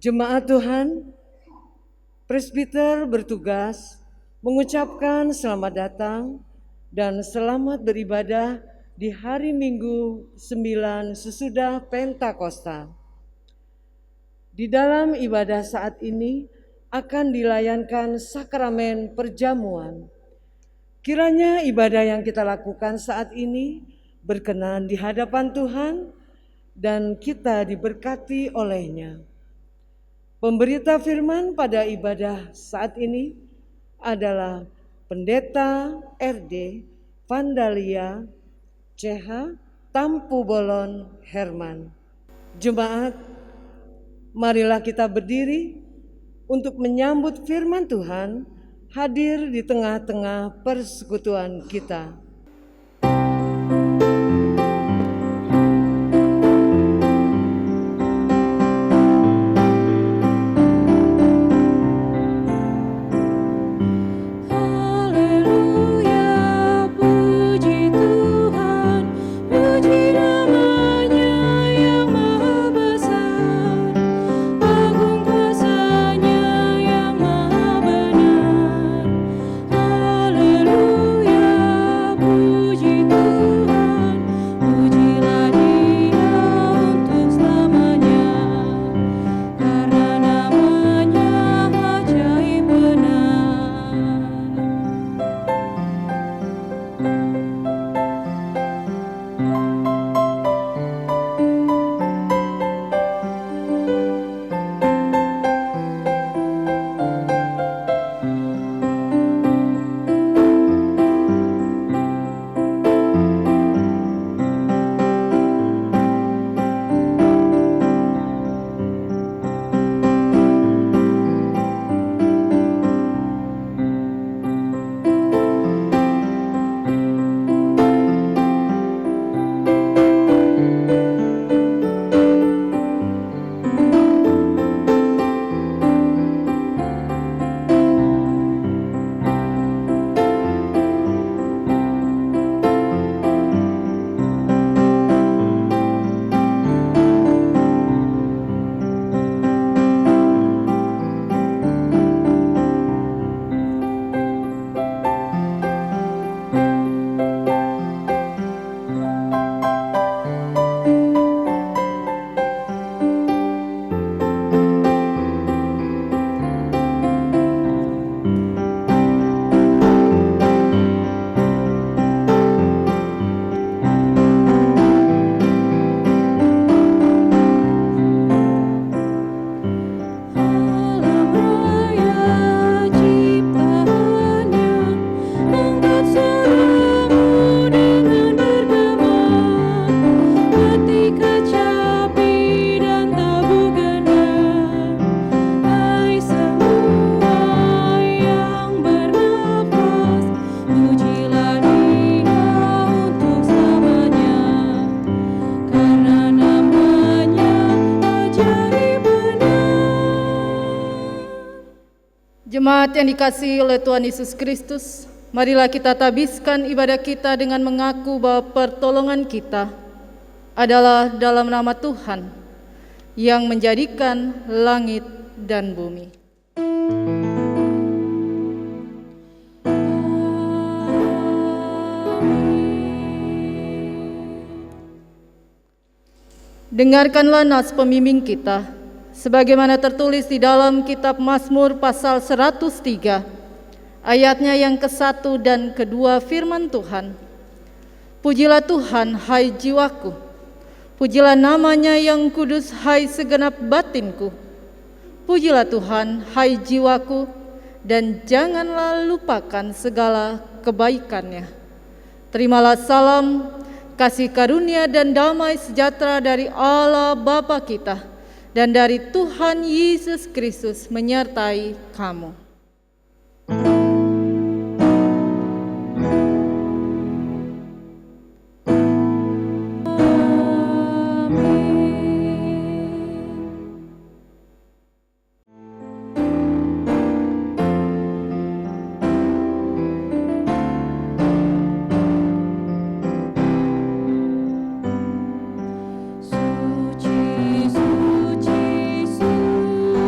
Jemaat Tuhan, presbiter bertugas mengucapkan selamat datang dan selamat beribadah di hari Minggu 9 sesudah Pentakosta. Di dalam ibadah saat ini akan dilayankan sakramen perjamuan. Kiranya ibadah yang kita lakukan saat ini berkenan di hadapan Tuhan dan kita diberkati olehnya. Pemberita firman pada ibadah saat ini adalah Pendeta RD Vandalia CH Tampu Bolon Herman. Jemaat, marilah kita berdiri untuk menyambut firman Tuhan hadir di tengah-tengah persekutuan kita. Jemaat yang dikasihi oleh Tuhan Yesus Kristus, marilah kita tabiskan ibadah kita dengan mengaku bahwa pertolongan kita adalah dalam nama Tuhan yang menjadikan langit dan bumi. Dengarkanlah nas pembimbing kita, sebagaimana tertulis di dalam kitab Mazmur pasal 103, ayatnya yang ke-1 dan ke-2 firman Tuhan. Pujilah Tuhan, hai jiwaku, pujilah namanya yang kudus, hai segenap batinku. Pujilah Tuhan, hai jiwaku, dan janganlah lupakan segala kebaikannya. Terimalah salam, kasih karunia dan damai sejahtera dari Allah Bapa kita dan dari Tuhan Yesus Kristus menyertai kamu. Suci, suci, suci.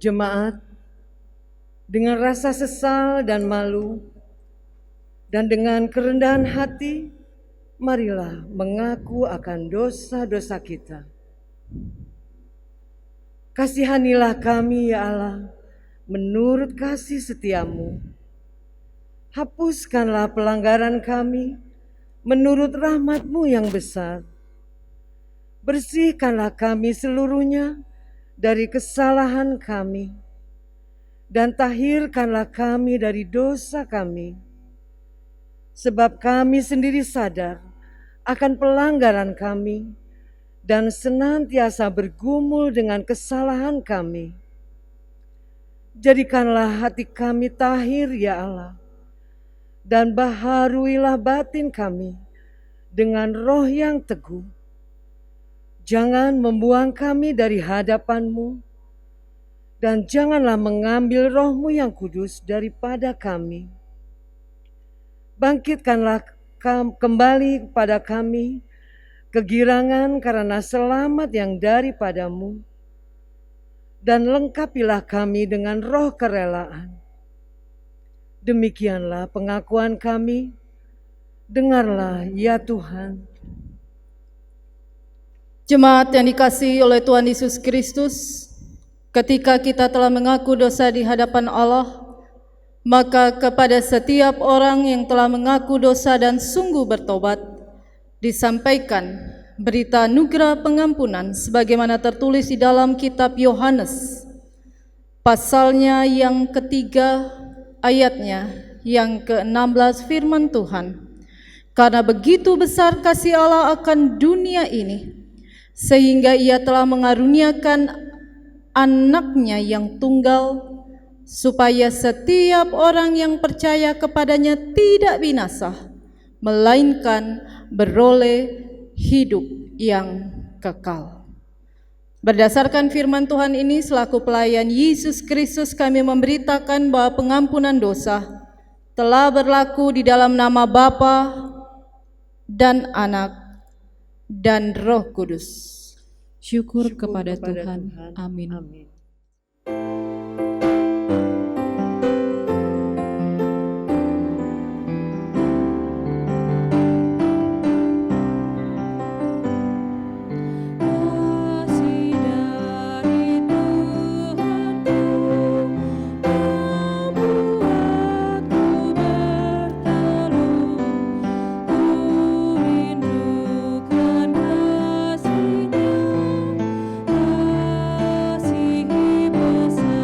Jemaat, dengan rasa sesal dan malu, dan dengan kerendahan hati, marilah mengaku akan dosa-dosa kita. Kasihanilah kami ya Allah, menurut kasih setiamu. Hapuskanlah pelanggaran kami, menurut rahmat-Mu yang besar. Bersihkanlah kami seluruhnya dari kesalahan kami, dan tahirkanlah kami dari dosa kami. Sebab kami sendiri sadar akan pelanggaran kami, dan senantiasa bergumul dengan kesalahan kami. Jadikanlah hati kami tahir ya Allah, dan baharuilah batin kami dengan roh yang teguh. Jangan membuang kami dari hadapan-Mu, dan janganlah mengambil roh-Mu yang kudus daripada kami. Bangkitkanlah kembali kepada kami kegirangan karena selamat yang daripadamu, dan lengkapilah kami dengan roh kerelaan. Demikianlah pengakuan kami, dengarlah ya Tuhan. Jemaat yang dikasihi oleh Tuhan Yesus Kristus, ketika kita telah mengaku dosa di hadapan Allah, maka kepada setiap orang yang telah mengaku dosa dan sungguh bertobat, disampaikan berita anugerah pengampunan sebagaimana tertulis di dalam kitab Yohanes, pasalnya yang ketiga, ayatnya yang ke-16, firman Tuhan. Karena begitu besar kasih Allah akan dunia ini, sehingga Ia telah mengaruniakan anaknya yang tunggal, supaya setiap orang yang percaya kepadanya tidak binasa, melainkan beroleh hidup yang kekal. Berdasarkan firman Tuhan ini, selaku pelayan Yesus Kristus, kami memberitakan bahwa pengampunan dosa telah berlaku di dalam nama Bapa dan Anak dan Roh Kudus. Syukur kepada Tuhan. Amin. Amin. Kasih besar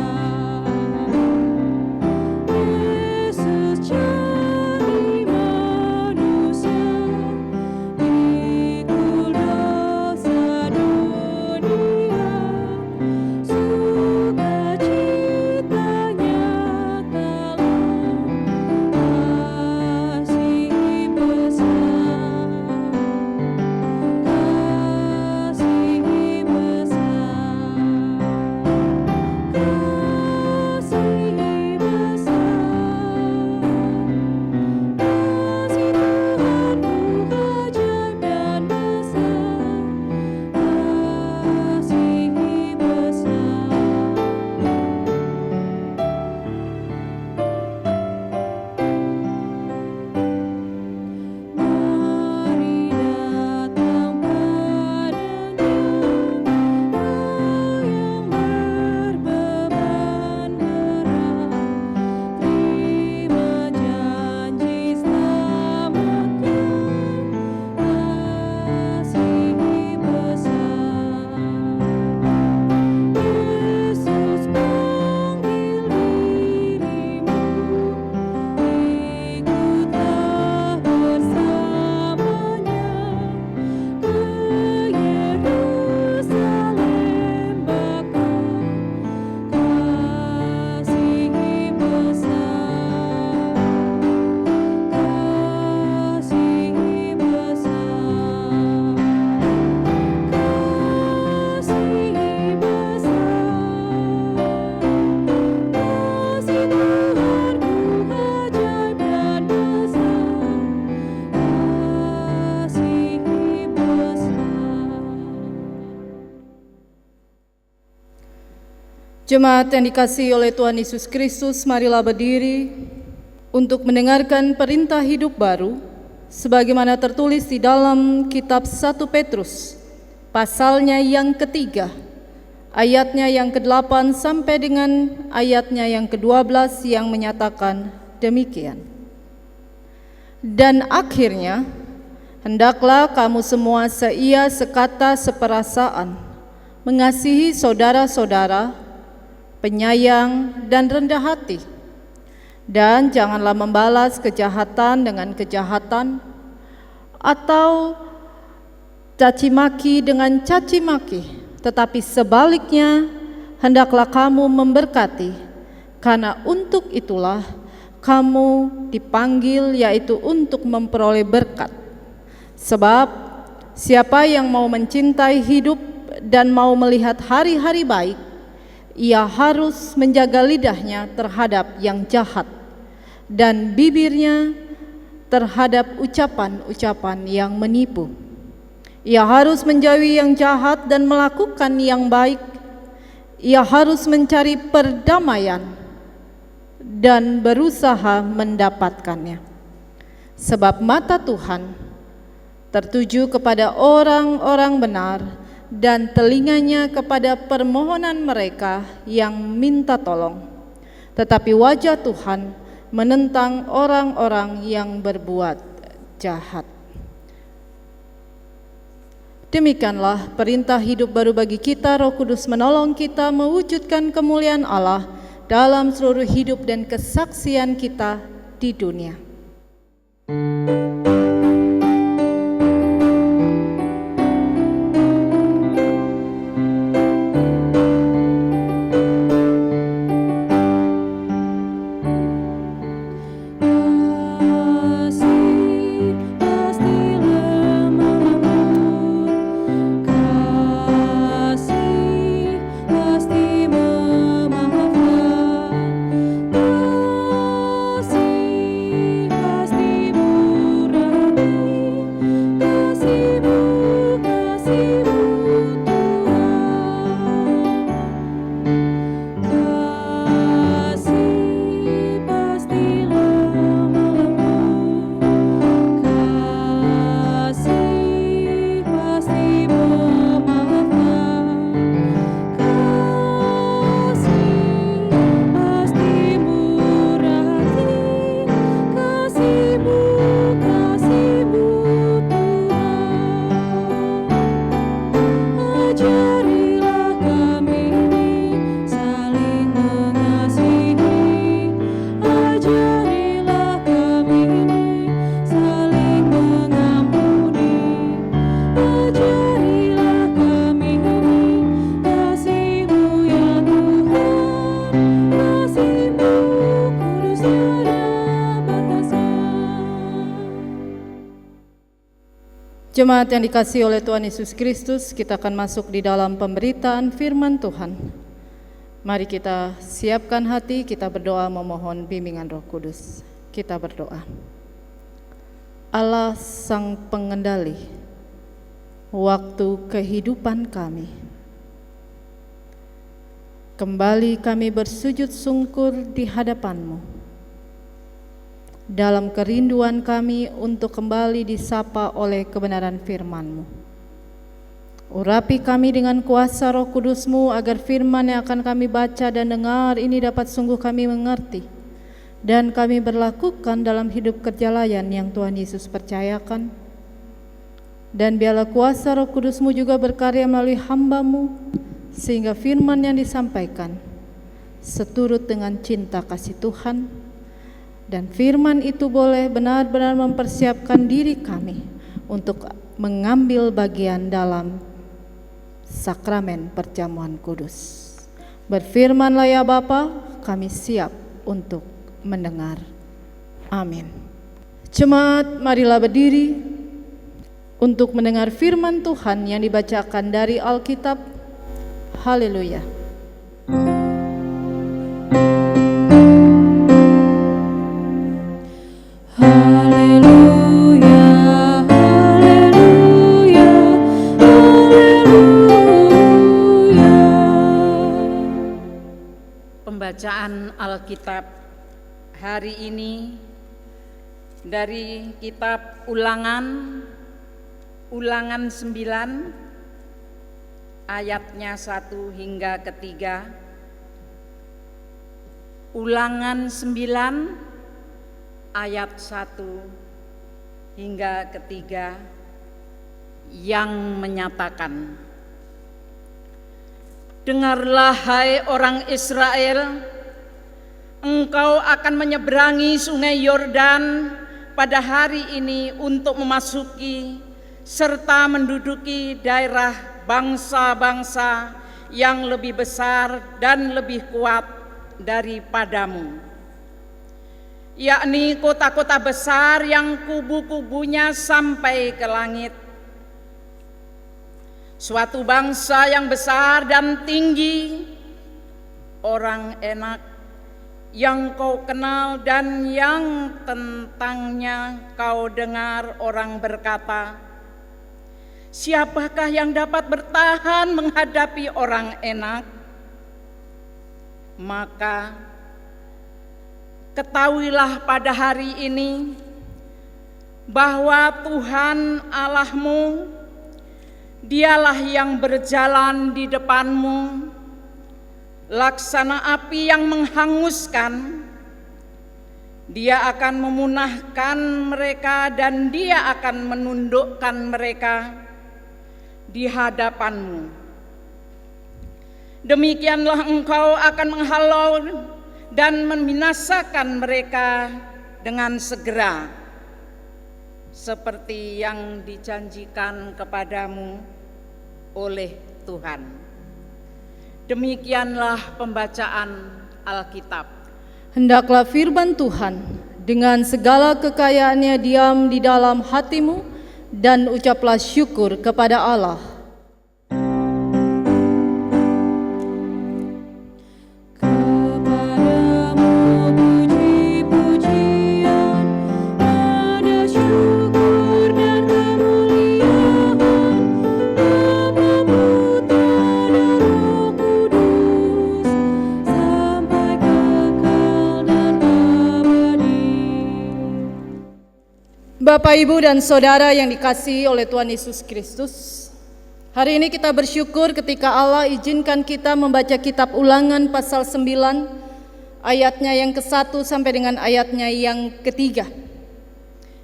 Jemaat yang dikasihi oleh Tuhan Yesus Kristus, marilah berdiri untuk mendengarkan perintah hidup baru sebagaimana tertulis di dalam kitab 1 Petrus pasalnya yang ketiga, ayatnya yang ke-8 sampai dengan ayatnya yang ke-12 yang menyatakan demikian. Dan akhirnya, hendaklah kamu semua seia, sekata, seperasaan, mengasihi saudara-saudara, penyayang dan rendah hati, dan janganlah membalas kejahatan dengan kejahatan atau caci maki dengan caci maki, tetapi sebaliknya hendaklah kamu memberkati, karena untuk itulah kamu dipanggil, yaitu untuk memperoleh berkat. Sebab siapa yang mau mencintai hidup dan mau melihat hari-hari baik, ia harus menjaga lidahnya terhadap yang jahat dan bibirnya terhadap ucapan-ucapan yang menipu. Ia harus menjauhi yang jahat dan melakukan yang baik. Ia harus mencari perdamaian dan berusaha mendapatkannya. Sebab mata Tuhan tertuju kepada orang-orang benar dan telinganya kepada permohonan mereka yang minta tolong. Tetapi wajah Tuhan menentang orang-orang yang berbuat jahat. Demikianlah perintah hidup baru bagi kita. Roh Kudus menolong kita mewujudkan kemuliaan Allah dalam seluruh hidup dan kesaksian kita di dunia. Jemaat yang dikasihi oleh Tuhan Yesus Kristus, kita akan masuk di dalam pemberitaan firman Tuhan. Mari kita siapkan hati, kita berdoa memohon bimbingan Roh Kudus. Kita berdoa. Allah Sang Pengendali waktu kehidupan kami, kembali kami bersujud sungkur di hadapan-Mu dalam kerinduan kami untuk kembali disapa oleh kebenaran firman-Mu. Urapi kami dengan kuasa Roh Kudus-Mu agar firman yang akan kami baca dan dengar ini dapat sungguh kami mengerti dan kami berlakukan dalam hidup kerjalayan yang Tuhan Yesus percayakan. Dan biarlah kuasa Roh Kudus-Mu juga berkarya melalui hamba-Mu sehingga firman yang disampaikan seturut dengan cinta kasih Tuhan. Dan firman itu boleh benar-benar mempersiapkan diri kami untuk mengambil bagian dalam sakramen perjamuan kudus. Berfirmanlah ya Bapa, kami siap untuk mendengar. Amin. Jemaat, marilah berdiri untuk mendengar firman Tuhan yang dibacakan dari Alkitab. Haleluya. Bacaan Alkitab hari ini dari kitab Ulangan 9 ayatnya 1 hingga ketiga. Ulangan 9 ayat 1 hingga ketiga yang menyatakan, dengarlah hai orang Israel, engkau akan menyeberangi sungai Yordan pada hari ini untuk memasuki serta menduduki daerah bangsa-bangsa yang lebih besar dan lebih kuat daripadamu, yakni kota-kota besar yang kubu-kubunya sampai ke langit. Suatu bangsa yang besar dan tinggi, orang enak yang kau kenal dan yang tentangnya kau dengar orang berkata, siapakah yang dapat bertahan menghadapi orang enak? Maka ketahuilah pada hari ini bahwa Tuhan Allahmu, Dialah yang berjalan di depanmu, laksana api yang menghanguskan. Dia akan memunahkan mereka dan Dia akan menundukkan mereka di hadapanmu. Demikianlah engkau akan menghalau dan membinasakan mereka dengan segera, seperti yang dijanjikan kepadamu oleh Tuhan. Demikianlah pembacaan Alkitab. Hendaklah firman Tuhan dengan segala kekayaannya diam di dalam hatimu, dan ucaplah syukur kepada Allah. Bapak, Ibu, dan Saudara yang dikasihi oleh Tuhan Yesus Kristus, hari ini kita bersyukur ketika Allah izinkan kita membaca kitab Ulangan pasal 9 ayatnya yang ke-1 sampai dengan ayatnya yang ketiga.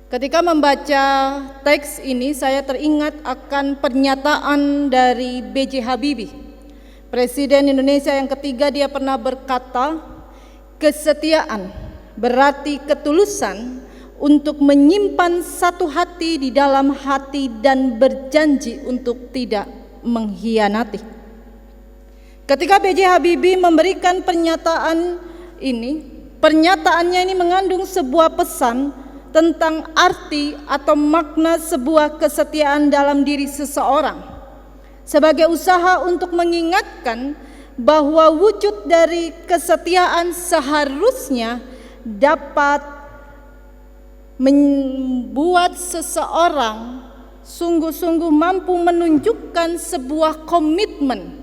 Ketika membaca teks ini, saya teringat akan pernyataan dari B.J. Habibie, Presiden Indonesia yang ketiga. Dia pernah berkata, kesetiaan berarti ketulusan untuk menyimpan satu hati di dalam hati dan berjanji untuk tidak mengkhianati. Ketika B.J. Habibie memberikan pernyataan ini, pernyataannya ini mengandung sebuah pesan tentang arti atau makna sebuah kesetiaan dalam diri seseorang, sebagai usaha untuk mengingatkan bahwa wujud dari kesetiaan seharusnya dapat membuat seseorang sungguh-sungguh mampu menunjukkan sebuah komitmen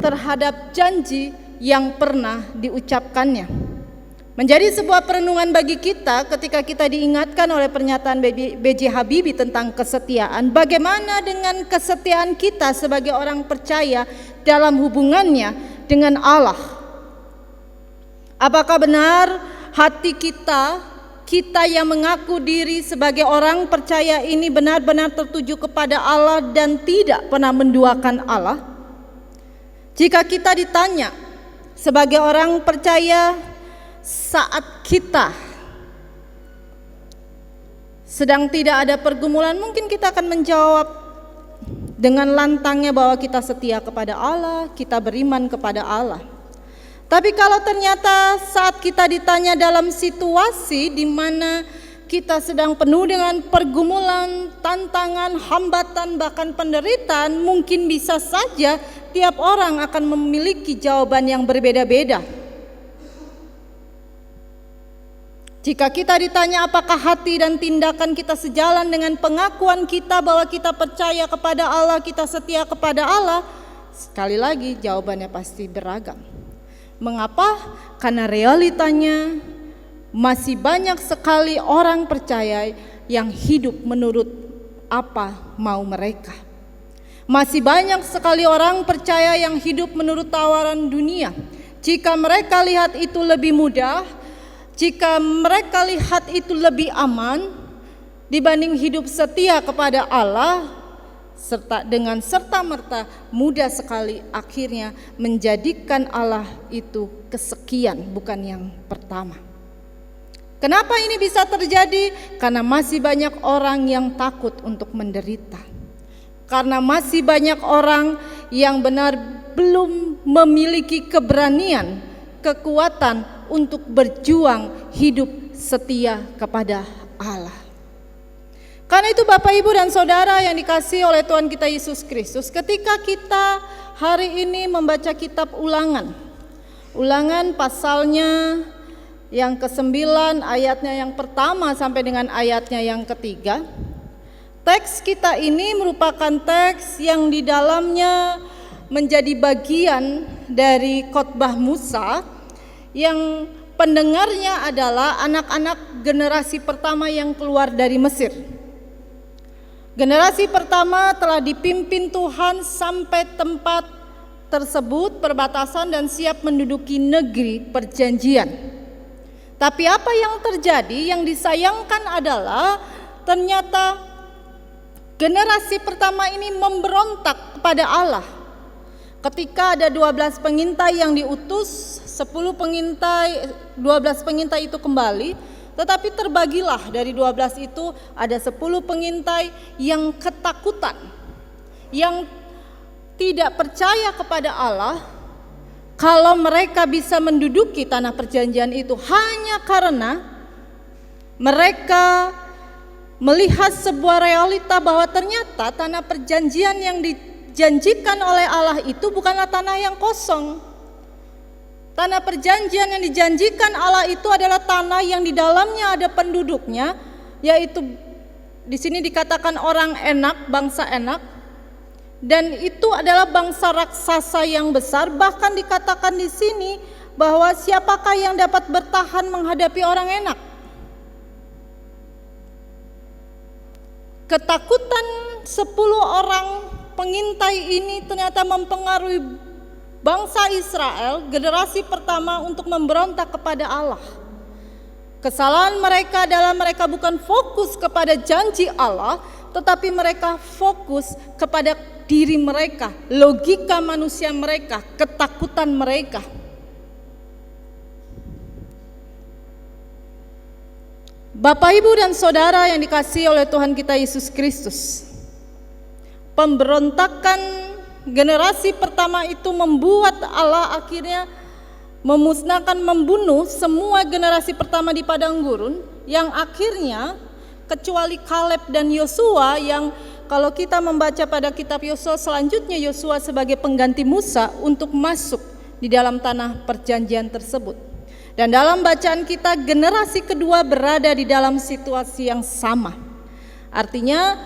terhadap janji yang pernah diucapkannya. Menjadi sebuah perenungan bagi kita ketika kita diingatkan oleh pernyataan B.J. Habibie tentang kesetiaan. Bagaimana dengan kesetiaan kita sebagai orang percaya dalam hubungannya dengan Allah? Apakah benar hati kita yang mengaku diri sebagai orang percaya ini benar-benar tertuju kepada Allah dan tidak pernah menduakan Allah? Jika kita ditanya sebagai orang percaya, saat kita sedang tidak ada pergumulan, mungkin kita akan menjawab dengan lantangnya bahwa kita setia kepada Allah, kita beriman kepada Allah. Tapi kalau ternyata saat kita ditanya dalam situasi di mana kita sedang penuh dengan pergumulan, tantangan, hambatan, bahkan penderitaan, mungkin bisa saja tiap orang akan memiliki jawaban yang berbeda-beda. Jika kita ditanya apakah hati dan tindakan kita sejalan dengan pengakuan kita bahwa kita percaya kepada Allah, kita setia kepada Allah, sekali lagi jawabannya pasti beragam. Mengapa? Karena realitanya masih banyak sekali orang percaya yang hidup menurut apa mau mereka. Masih banyak sekali orang percaya yang hidup menurut tawaran dunia. Jika mereka lihat itu lebih mudah, jika mereka lihat itu lebih aman dibanding hidup setia kepada Allah, serta dengan serta-merta mudah sekali akhirnya menjadikan Allah itu kesekian, bukan yang pertama. Kenapa ini bisa terjadi? Karena masih banyak orang yang takut untuk menderita. Karena masih banyak orang yang benar belum memiliki keberanian, kekuatan untuk berjuang hidup setia kepada Allah. Karena itu Bapak, Ibu, dan Saudara yang dikasihi oleh Tuhan kita Yesus Kristus, ketika kita hari ini membaca kitab Ulangan pasalnya yang ke-9 ayatnya yang pertama sampai dengan ayatnya yang ketiga. Teks kita ini merupakan teks yang di dalamnya menjadi bagian dari khotbah Musa yang pendengarnya adalah anak-anak generasi pertama yang keluar dari Mesir. Generasi pertama telah dipimpin Tuhan sampai tempat tersebut perbatasan dan siap menduduki negeri perjanjian. Tapi apa yang terjadi, yang disayangkan adalah ternyata generasi pertama ini memberontak kepada Allah. Ketika ada 12 pengintai yang diutus, 12 pengintai itu kembali, tetapi terbagilah dari 12 itu ada 10 pengintai yang ketakutan, yang tidak percaya kepada Allah kalau mereka bisa menduduki tanah perjanjian itu hanya karena mereka melihat sebuah realita bahwa ternyata tanah perjanjian yang dijanjikan oleh Allah itu bukanlah tanah yang kosong. Tanah perjanjian yang dijanjikan Allah itu adalah tanah yang di dalamnya ada penduduknya, yaitu di sini dikatakan orang enak, bangsa enak. Dan itu adalah bangsa raksasa yang besar. Bahkan dikatakan di sini bahwa siapakah yang dapat bertahan menghadapi orang enak. Ketakutan 10 orang pengintai ini ternyata mempengaruhi bangsa Israel, generasi pertama, untuk memberontak kepada Allah. Kesalahan mereka adalah mereka bukan fokus kepada janji Allah, tetapi mereka fokus kepada diri mereka, logika manusia mereka, ketakutan mereka. Bapak, Ibu, dan Saudara yang dikasihi oleh Tuhan kita Yesus Kristus, pemberontakan generasi pertama itu membuat Allah akhirnya memusnahkan, membunuh semua generasi pertama di padang gurun, yang akhirnya kecuali Kaleb dan Yosua, yang kalau kita membaca pada kitab Yosua selanjutnya, Yosua sebagai pengganti Musa untuk masuk di dalam tanah perjanjian tersebut. Dan dalam bacaan kita, generasi kedua berada di dalam situasi yang sama. Artinya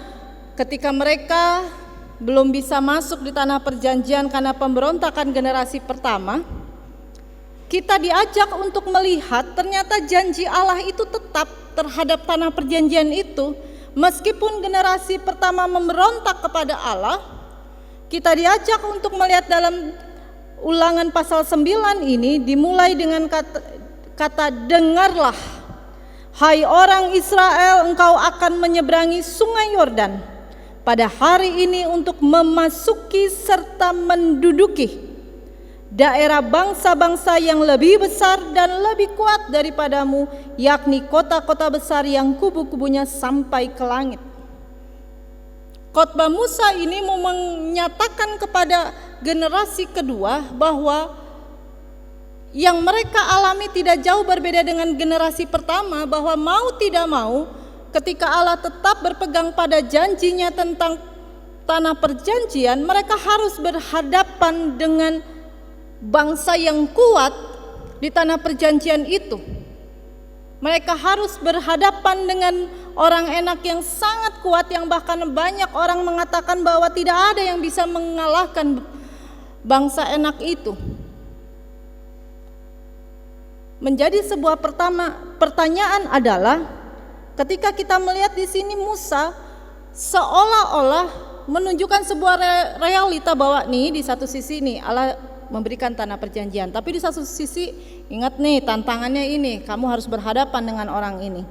ketika mereka belum bisa masuk di tanah perjanjian karena pemberontakan generasi pertama, kita diajak untuk melihat ternyata janji Allah itu tetap terhadap tanah perjanjian itu. Meskipun generasi pertama memberontak kepada Allah, kita diajak untuk melihat dalam Ulangan pasal 9 ini dimulai dengan kata dengarlah, hai orang Israel, engkau akan menyeberangi sungai Yordan pada hari ini untuk memasuki serta menduduki daerah bangsa-bangsa yang lebih besar dan lebih kuat daripadamu, yakni kota-kota besar yang kubu-kubunya sampai ke langit. Khotbah Musa ini mau menyatakan kepada generasi kedua bahwa yang mereka alami tidak jauh berbeda dengan generasi pertama, bahwa mau tidak mau ketika Allah tetap berpegang pada janjinya tentang tanah perjanjian, mereka harus berhadapan dengan bangsa yang kuat di tanah perjanjian itu. Mereka harus berhadapan dengan orang enak yang sangat kuat, yang bahkan banyak orang mengatakan bahwa tidak ada yang bisa mengalahkan bangsa enak itu. menjadi sebuah pertanyaan adalah ketika kita melihat di sini Musa seolah-olah menunjukkan sebuah realita bahwa nih di satu sisi nih Allah memberikan tanah perjanjian, tapi di satu sisi ingat nih tantangannya ini, kamu harus berhadapan dengan orang ini.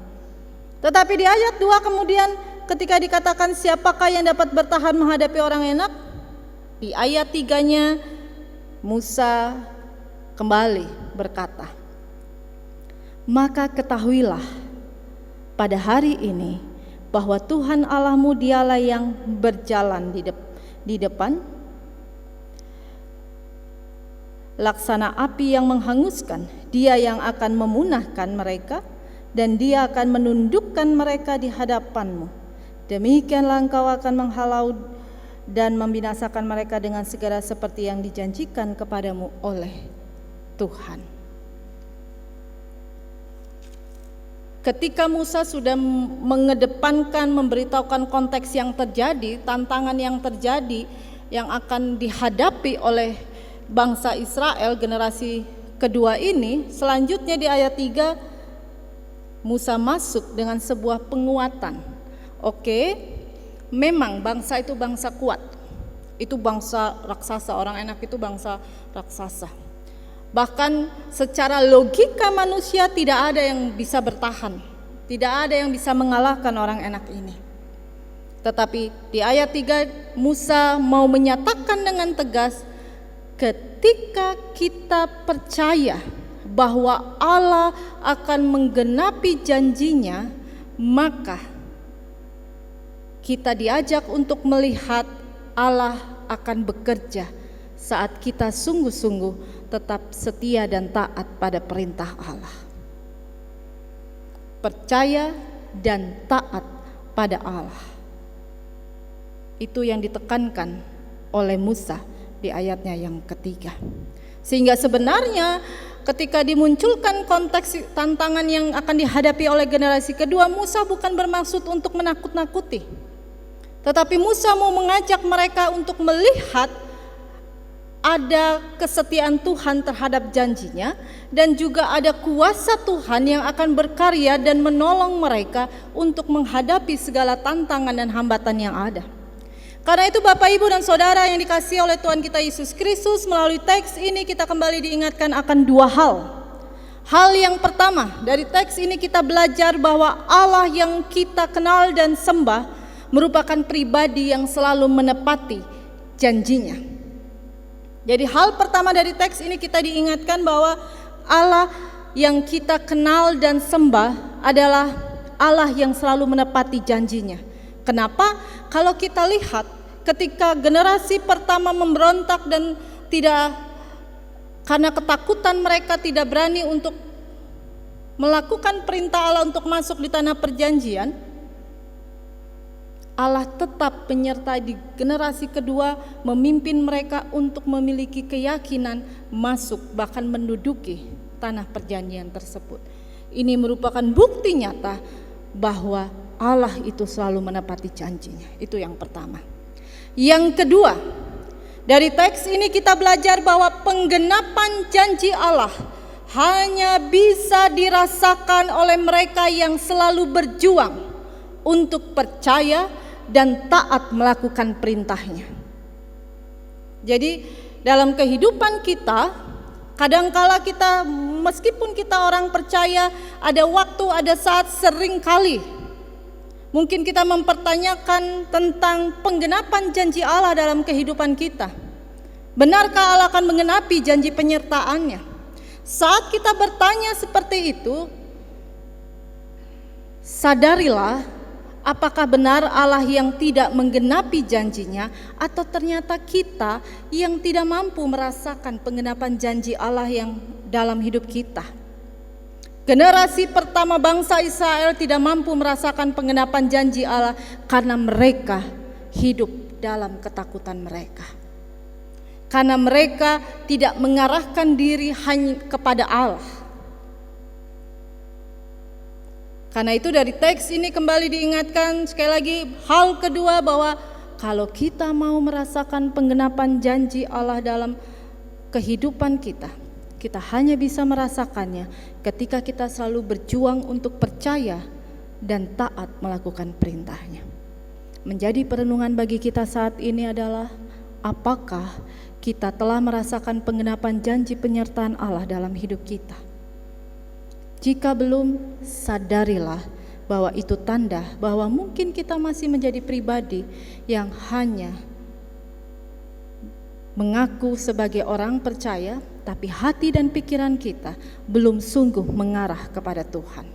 Tetapi di ayat 2 kemudian ketika dikatakan siapakah yang dapat bertahan menghadapi orang enak, di ayat 3-nya Musa kembali berkata, maka ketahuilah pada hari ini bahwa Tuhan Allahmu dialah yang berjalan di depan, laksana api yang menghanguskan, dia yang akan memunahkan mereka, dan dia akan menundukkan mereka di hadapanmu. Demikianlah engkau akan menghalau dan membinasakan mereka dengan segera seperti yang dijanjikan kepadamu oleh Tuhan. Ketika Musa sudah mengedepankan, memberitahukan konteks yang terjadi, tantangan yang terjadi, yang akan dihadapi oleh bangsa Israel generasi kedua ini, selanjutnya di ayat 3 Musa masuk dengan sebuah penguatan. Oke, memang bangsa itu bangsa kuat, itu bangsa raksasa, orang enak itu bangsa raksasa. Bahkan secara logika manusia tidak ada yang bisa bertahan, tidak ada yang bisa mengalahkan orang enak ini. Tetapi di ayat 3 Musa mau menyatakan dengan tegas, ketika kita percaya bahwa Allah akan menggenapi janjinya, maka kita diajak untuk melihat Allah akan bekerja saat kita sungguh-sungguh tetap setia dan taat pada perintah Allah. Percaya dan taat pada Allah. Itu yang ditekankan oleh Musa di ayatnya yang ketiga. Sehingga sebenarnya ketika dimunculkan konteks tantangan yang akan dihadapi oleh generasi kedua, Musa bukan bermaksud untuk menakut-nakuti, tetapi Musa mau mengajak mereka untuk melihat ada kesetiaan Tuhan terhadap janjinya, dan juga ada kuasa Tuhan yang akan berkarya dan menolong mereka untuk menghadapi segala tantangan dan hambatan yang ada. Karena itu Bapak Ibu dan Saudara yang dikasihi oleh Tuhan kita Yesus Kristus, melalui teks ini kita kembali diingatkan akan dua hal. Hal yang pertama, dari teks ini kita belajar bahwa Allah yang kita kenal dan sembah merupakan pribadi yang selalu menepati janjinya. Jadi hal pertama dari teks ini kita diingatkan bahwa Allah yang kita kenal dan sembah adalah Allah yang selalu menepati janjinya. Kenapa? Kalau kita lihat ketika generasi pertama memberontak dan tidak, karena ketakutan mereka tidak berani untuk melakukan perintah Allah untuk masuk di tanah perjanjian, Allah tetap menyertai di generasi kedua, memimpin mereka untuk memiliki keyakinan masuk bahkan menduduki tanah perjanjian tersebut. Ini merupakan bukti nyata bahwa Allah itu selalu menepati janjinya. Itu yang pertama. Yang kedua, dari teks ini kita belajar bahwa penggenapan janji Allah hanya bisa dirasakan oleh mereka yang selalu berjuang untuk percaya dan taat melakukan perintahnya. Jadi dalam kehidupan kita, kadangkala kita meskipun kita orang percaya, ada waktu, ada saat sering kali mungkin kita mempertanyakan tentang penggenapan janji Allah dalam kehidupan kita. Benarkah Allah akan menggenapi janji penyertaannya? Saat kita bertanya seperti itu, sadarilah apakah benar Allah yang tidak menggenapi janjinya, atau ternyata kita yang tidak mampu merasakan penggenapan janji Allah yang dalam hidup kita. Generasi pertama bangsa Israel tidak mampu merasakan penggenapan janji Allah karena mereka hidup dalam ketakutan mereka. Karena mereka tidak mengarahkan diri hanya kepada Allah. Karena itu dari teks ini kembali diingatkan sekali lagi hal kedua, bahwa kalau kita mau merasakan penggenapan janji Allah dalam kehidupan kita, kita hanya bisa merasakannya ketika kita selalu berjuang untuk percaya dan taat melakukan perintahnya. Menjadi perenungan bagi kita saat ini adalah, apakah kita telah merasakan penggenapan janji penyertaan Allah dalam hidup kita? Jika belum, sadarilah bahwa itu tanda bahwa mungkin kita masih menjadi pribadi yang hanya mengaku sebagai orang percaya, tapi hati dan pikiran kita belum sungguh mengarah kepada Tuhan.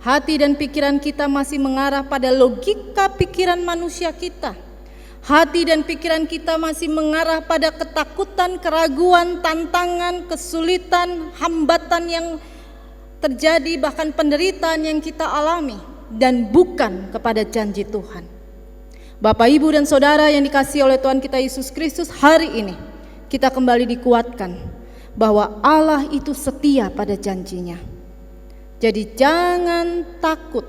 Hati dan pikiran kita masih mengarah pada logika pikiran manusia kita. Hati dan pikiran kita masih mengarah pada ketakutan, keraguan, tantangan, kesulitan, hambatan yang terjadi, bahkan penderitaan yang kita alami, dan bukan kepada janji Tuhan. Bapak, Ibu, dan Saudara yang dikasihi oleh Tuhan kita Yesus Kristus, hari ini kita kembali dikuatkan bahwa Allah itu setia pada janjinya. Jadi jangan takut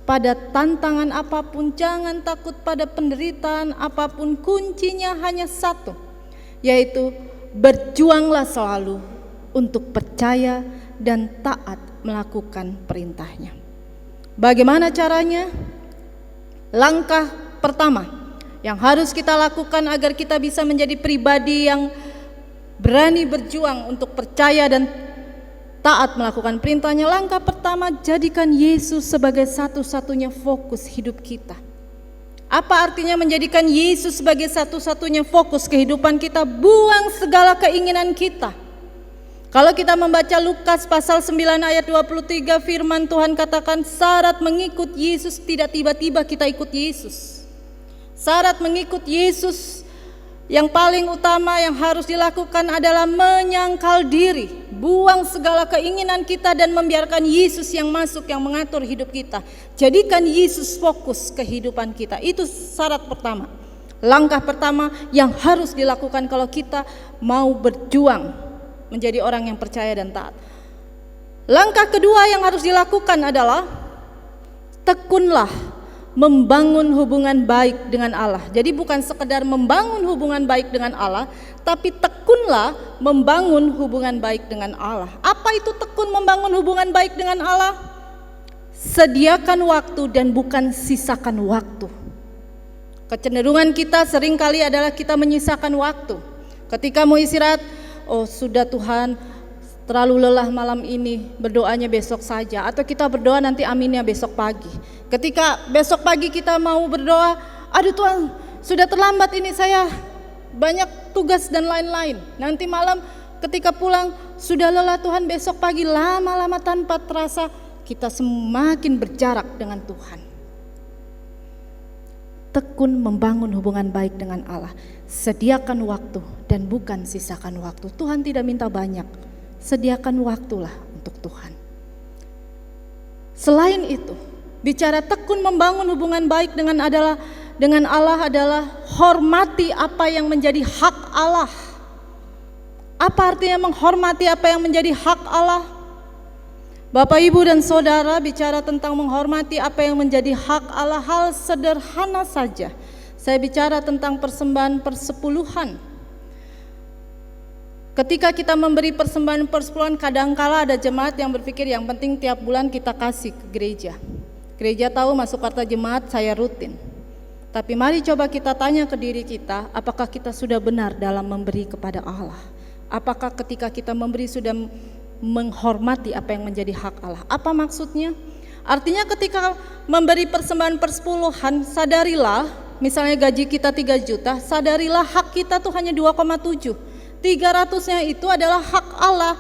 pada tantangan apapun, jangan takut pada penderitaan apapun. Kuncinya hanya satu, yaitu berjuanglah selalu untuk percaya dan taat melakukan perintahnya. Bagaimana caranya? Langkah pertama yang harus kita lakukan agar kita bisa menjadi pribadi yang berani berjuang untuk percaya dan taat melakukan perintahnya. Langkah pertama, jadikan Yesus sebagai satu-satunya fokus hidup kita. Apa artinya menjadikan Yesus sebagai satu-satunya fokus kehidupan kita? Buang segala keinginan kita. Kalau kita membaca Lukas pasal 9 ayat 23, firman Tuhan katakan, syarat mengikut Yesus tidak tiba-tiba kita ikut Yesus. Syarat mengikut Yesus yang paling utama yang harus dilakukan adalah menyangkal diri, buang segala keinginan kita dan membiarkan Yesus yang masuk, yang mengatur hidup kita. Jadikan Yesus fokus kehidupan kita. Itu syarat pertama. Langkah pertama yang harus dilakukan kalau kita mau berjuang menjadi orang yang percaya dan taat. Langkah kedua yang harus dilakukan adalah tekunlah membangun hubungan baik dengan Allah. Jadi bukan sekedar membangun hubungan baik dengan Allah, tapi tekunlah membangun hubungan baik dengan Allah. Apa itu tekun membangun hubungan baik dengan Allah? Sediakan waktu dan bukan sisakan waktu. Kecenderungan kita seringkali adalah kita menyisakan waktu. Ketika mau istirahat, oh sudah Tuhan, terlalu lelah malam ini, berdoanya besok saja. Atau kita berdoa nanti aminnya besok pagi. Ketika besok pagi kita mau berdoa, aduh Tuhan sudah terlambat ini, saya banyak tugas dan lain-lain. Nanti malam ketika pulang sudah lelah Tuhan, besok pagi. Lama-lama tanpa terasa kita semakin berjarak dengan Tuhan. Tekun membangun hubungan baik dengan Allah. Sediakan waktu dan bukan sisakan waktu. Tuhan tidak minta banyak, sediakan waktulah untuk Tuhan. Selain itu, bicara tekun membangun hubungan baik dengan Allah adalah hormati apa yang menjadi hak Allah. Apa artinya menghormati apa yang menjadi hak Allah? Bapak, Ibu, dan Saudara, bicara tentang menghormati apa yang menjadi hak Allah, hal sederhana saja. Saya bicara tentang persembahan persepuluhan. Ketika kita memberi persembahan persepuluhan, kadangkala ada jemaat yang berpikir yang penting tiap bulan kita kasih ke gereja. Gereja tahu masuk kata jemaat saya rutin. Tapi mari coba kita tanya ke diri kita, apakah kita sudah benar dalam memberi kepada Allah? Apakah ketika kita memberi sudah menghormati apa yang menjadi hak Allah? Apa maksudnya? Artinya ketika memberi persembahan persepuluhan, sadarilah, misalnya gaji kita 3 juta, sadarilah hak kita tuh hanya 2,7. 300-nya itu adalah hak Allah.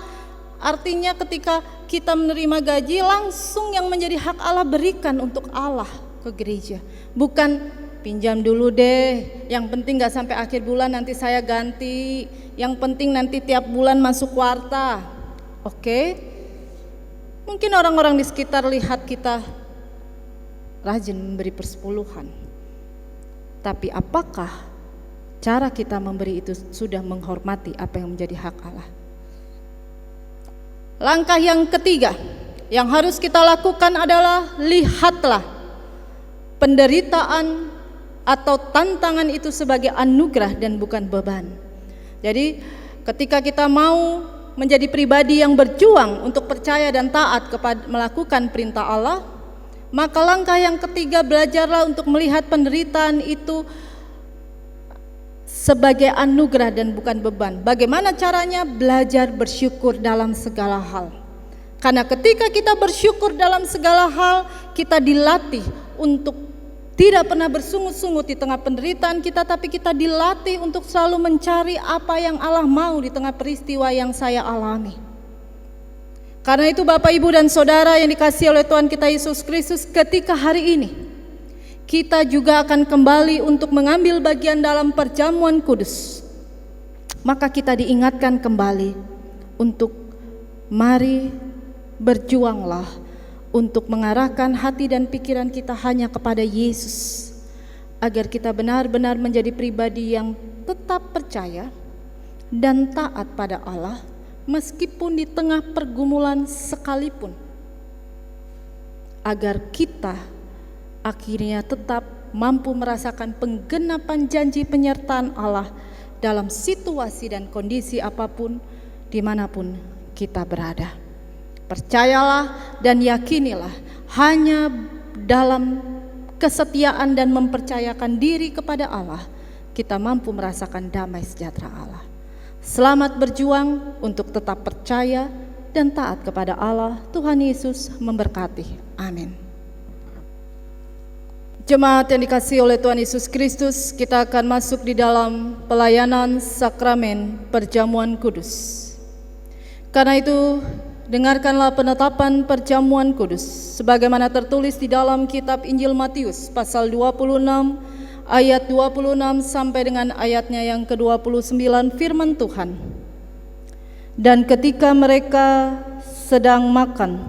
Artinya ketika kita menerima gaji, langsung yang menjadi hak Allah berikan untuk Allah ke gereja. Bukan pinjam dulu deh, yang penting gak sampai akhir bulan nanti saya ganti, yang penting nanti tiap bulan masuk kuarta. Oke, mungkin orang-orang di sekitar lihat kita rajin memberi persepuluhan, tapi apakah cara kita memberi itu sudah menghormati apa yang menjadi hak Allah? Langkah yang ketiga yang harus kita lakukan adalah lihatlah penderitaan atau tantangan itu sebagai anugerah dan bukan beban. Jadi ketika kita mau menjadi pribadi yang berjuang untuk percaya dan taat kepada melakukan perintah Allah, maka langkah yang ketiga, belajarlah untuk melihat penderitaan itu sebagai anugerah dan bukan beban. Bagaimana caranya? Belajar bersyukur dalam segala hal. Karena ketika kita bersyukur dalam segala hal, kita dilatih untuk tidak pernah bersungut-sungut di tengah penderitaan kita, tapi kita dilatih untuk selalu mencari apa yang Allah mau di tengah peristiwa yang saya alami. Karena itu Bapak, Ibu, dan Saudara yang dikasihi oleh Tuhan kita Yesus Kristus, ketika hari ini kita juga akan kembali untuk mengambil bagian dalam perjamuan kudus, maka kita diingatkan kembali untuk mari berjuanglah untuk mengarahkan hati dan pikiran kita hanya kepada Yesus, agar kita benar-benar menjadi pribadi yang tetap percaya dan taat pada Allah meskipun di tengah pergumulan sekalipun, agar kita akhirnya tetap mampu merasakan penggenapan janji penyertaan Allah dalam situasi dan kondisi apapun dimanapun kita berada. Percayalah dan yakinilah, hanya dalam kesetiaan dan mempercayakan diri kepada Allah kita mampu merasakan damai sejahtera Allah. Selamat berjuang untuk tetap percaya dan taat kepada Allah. Tuhan Yesus memberkati. Amin. Jemaat yang dikasihi oleh Tuhan Yesus Kristus, kita akan masuk di dalam pelayanan sakramen perjamuan kudus. Karena itu, dengarkanlah penetapan perjamuan kudus sebagaimana tertulis di dalam kitab Injil Matius pasal 26 ayat 26 sampai dengan ayatnya yang ke-29. Firman Tuhan. Dan ketika mereka sedang makan,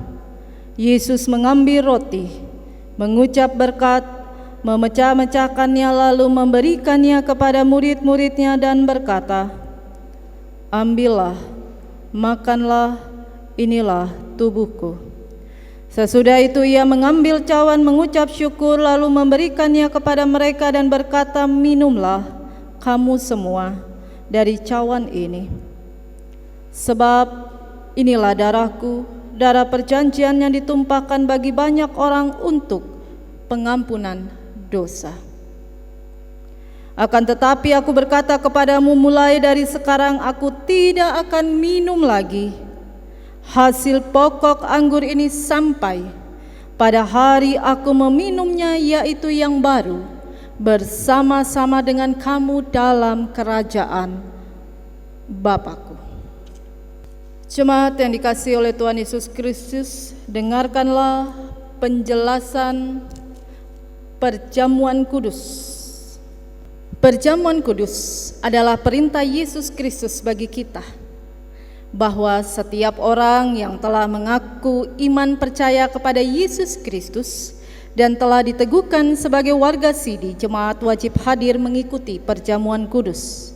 Yesus mengambil roti, mengucap berkat, memecah-mecahkannya, lalu memberikannya kepada murid-muridnya dan berkata, "Ambillah, makanlah, inilah tubuhku." Sesudah itu ia mengambil cawan, mengucap syukur, lalu memberikannya kepada mereka dan berkata, "Minumlah kamu semua dari cawan ini, sebab inilah darahku, darah perjanjian yang ditumpahkan bagi banyak orang untuk pengampunan dosa. Akan tetapi aku berkata kepadamu, mulai dari sekarang aku tidak akan minum lagi hasil pokok anggur ini sampai pada hari aku meminumnya, yaitu yang baru, bersama-sama dengan kamu dalam kerajaan Bapa-Ku." Jemaat yang dikasihi oleh Tuhan Yesus Kristus, dengarkanlah penjelasan perjamuan kudus. Perjamuan kudus adalah perintah Yesus Kristus bagi kita, bahwa setiap orang yang telah mengaku iman percaya kepada Yesus Kristus dan telah diteguhkan sebagai warga sidi, jemaat wajib hadir mengikuti perjamuan kudus.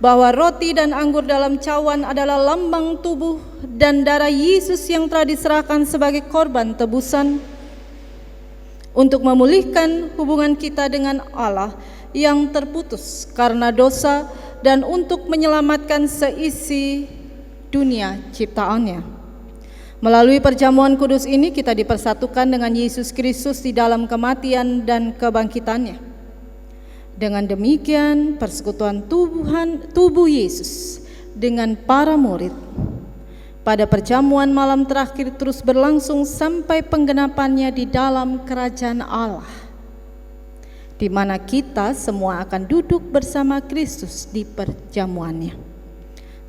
Bahwa roti dan anggur dalam cawan adalah lambang tubuh dan darah Yesus yang telah diserahkan sebagai korban tebusan untuk memulihkan hubungan kita dengan Allah yang terputus karena dosa dan untuk menyelamatkan seisi dunia ciptaannya. Melalui perjamuan kudus ini kita dipersatukan dengan Yesus Kristus di dalam kematian dan kebangkitannya. Dengan demikian persekutuan tubuh Yesus dengan para murid pada perjamuan malam terakhir terus berlangsung sampai penggenapannya di dalam kerajaan Allah, di mana kita semua akan duduk bersama Kristus di perjamuannya.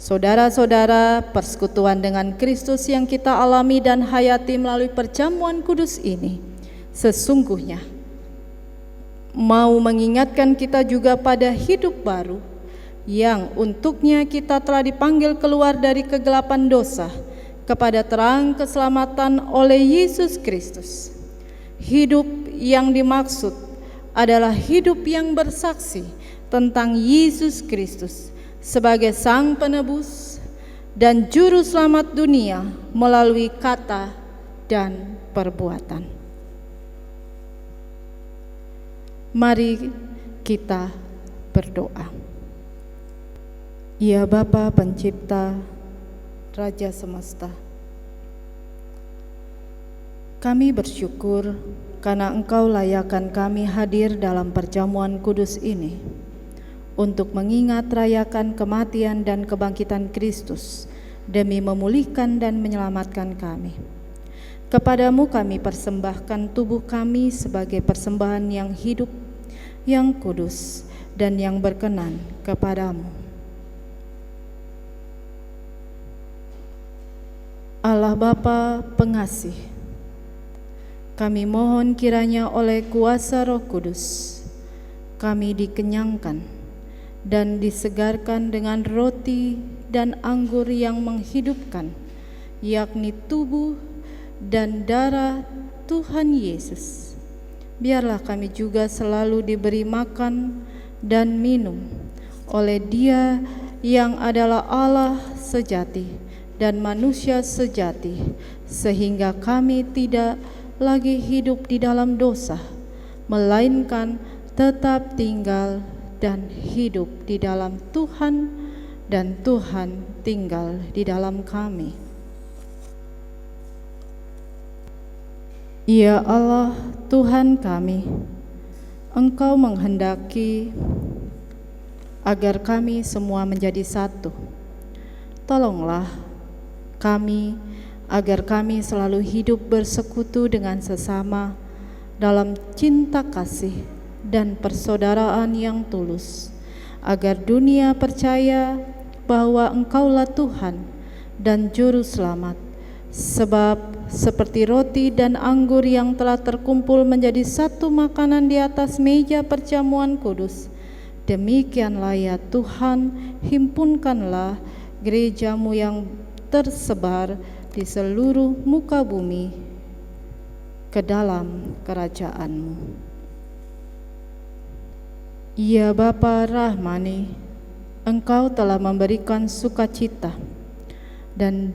Saudara-saudara, persekutuan dengan Kristus yang kita alami dan hayati melalui perjamuan kudus ini sesungguhnya mau mengingatkan kita juga pada hidup baru yang untuknya kita telah dipanggil keluar dari kegelapan dosa kepada terang keselamatan oleh Yesus Kristus. Hidup yang dimaksud adalah hidup yang bersaksi tentang Yesus Kristus sebagai Sang Penebus dan Juru Selamat dunia melalui kata dan perbuatan. Mari kita berdoa. Ya Bapa Pencipta, Raja semesta. Kami bersyukur karena Engkau layakkan kami hadir dalam perjamuan kudus ini untuk mengingat rayakan kematian dan kebangkitan Kristus demi memulihkan dan menyelamatkan kami. Kepadamu kami persembahkan tubuh kami sebagai persembahan yang hidup, yang kudus, dan yang berkenan kepadamu. Allah Bapa pengasih, kami mohon kiranya oleh kuasa Roh Kudus kami dikenyangkan dan disegarkan dengan roti dan anggur yang menghidupkan, yakni tubuh dan darah Tuhan Yesus. Biarlah kami juga selalu diberi makan dan minum oleh Dia yang adalah Allah sejati dan manusia sejati, sehingga kami tidak lagi hidup di dalam dosa, melainkan tetap tinggal dan hidup di dalam Tuhan, dan Tuhan tinggal di dalam kami. Ya Allah, Tuhan kami, Engkau menghendaki agar kami semua menjadi satu. Tolonglah kami agar kami selalu hidup bersekutu dengan sesama dalam cinta kasih dan persaudaraan yang tulus, agar dunia percaya bahwa Engkaulah Tuhan dan Juru Selamat. Sebab seperti roti dan anggur yang telah terkumpul menjadi satu makanan di atas meja perjamuan kudus, demikianlah ya Tuhan, himpunkanlah gereja-Mu yang tersebar di seluruh muka bumi ke dalam kerajaan-Mu. Ya Bapa Rahmani, Engkau telah memberikan sukacita dan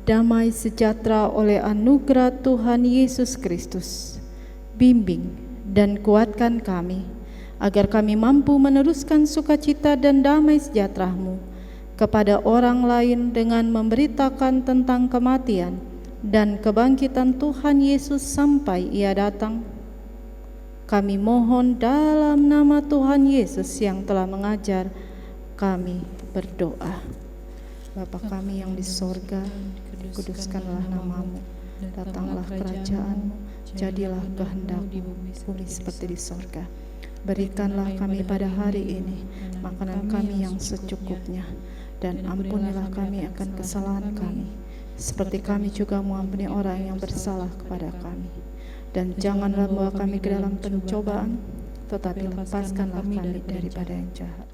damai sejahtera oleh anugerah Tuhan Yesus Kristus. Bimbing dan kuatkan kami, agar kami mampu meneruskan sukacita dan damai sejahtera-Mu kepada orang lain dengan memberitakan tentang kematian dan kebangkitan Tuhan Yesus sampai Ia datang. Kami mohon dalam nama Tuhan Yesus yang telah mengajar, kami berdoa. Bapa kami yang di sorga, kuduskanlah nama-Mu, datanglah kerajaan-Mu, jadilah kehendak-Mu bumi seperti di sorga. Berikanlah kami pada hari ini makanan kami yang secukupnya, dan ampunilah kami akan kesalahan kami, seperti kami juga mengampuni orang yang bersalah kepada kami. Dan janganlah membawa kami ke dalam pencobaan, tetapi lepaskanlah kami daripada yang jahat.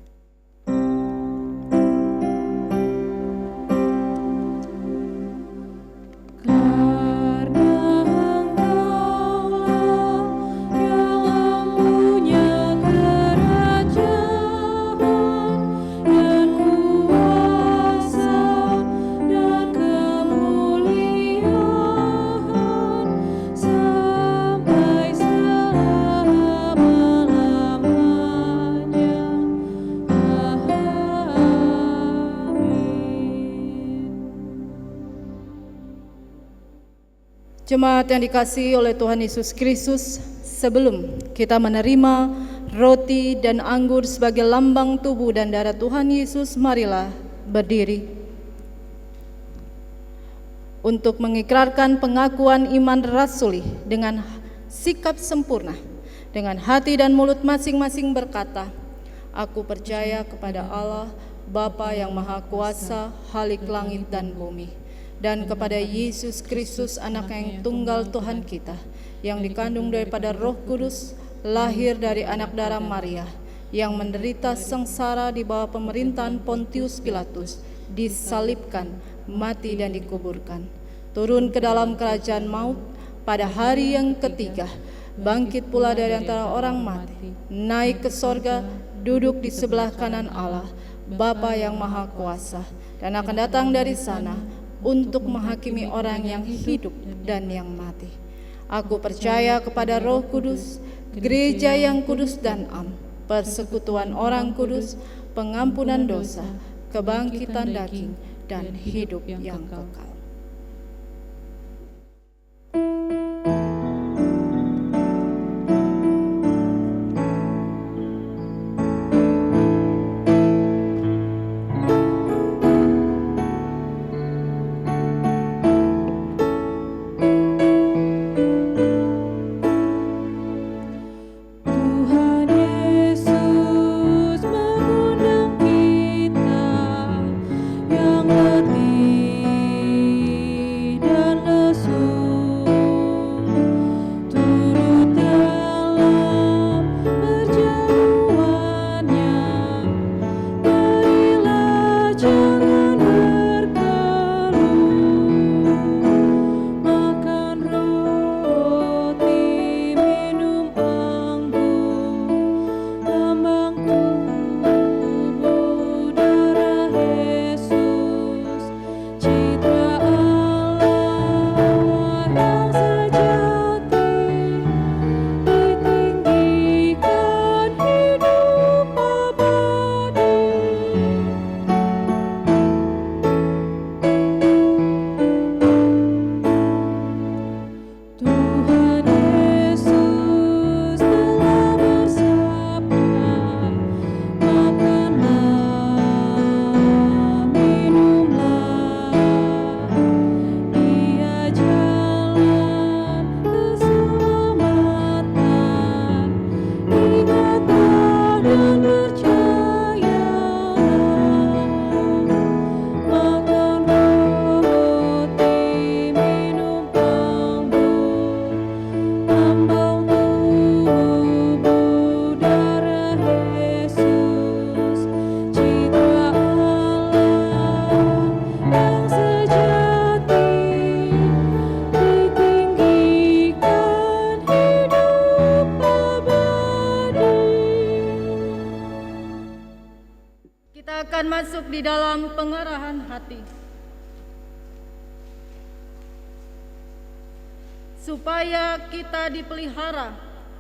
Jemaat yang dikasihi oleh Tuhan Yesus Kristus, sebelum kita menerima roti dan anggur sebagai lambang tubuh dan darah Tuhan Yesus, marilah berdiri untuk mengikrarkan pengakuan iman rasuli dengan sikap sempurna, dengan hati dan mulut masing-masing berkata, "Aku percaya kepada Allah, Bapa yang Maha Kuasa, Khalik langit dan bumi, dan kepada Yesus Kristus, Anak yang tunggal Tuhan kita, yang dikandung daripada Roh Kudus, lahir dari anak darah Maria, yang menderita sengsara di bawah pemerintahan Pontius Pilatus, disalibkan, mati dan dikuburkan, turun ke dalam kerajaan maut, pada hari yang ketiga bangkit pula dari antara orang mati, naik ke sorga, duduk di sebelah kanan Allah, Bapa yang Maha Kuasa, dan akan datang dari sana untuk menghakimi orang yang hidup dan yang mati. Aku percaya kepada Roh Kudus, gereja yang kudus dan am, persekutuan orang kudus, pengampunan dosa, kebangkitan daging, dan hidup yang kekal. Akan masuk di dalam pengarahan hati, supaya kita dipelihara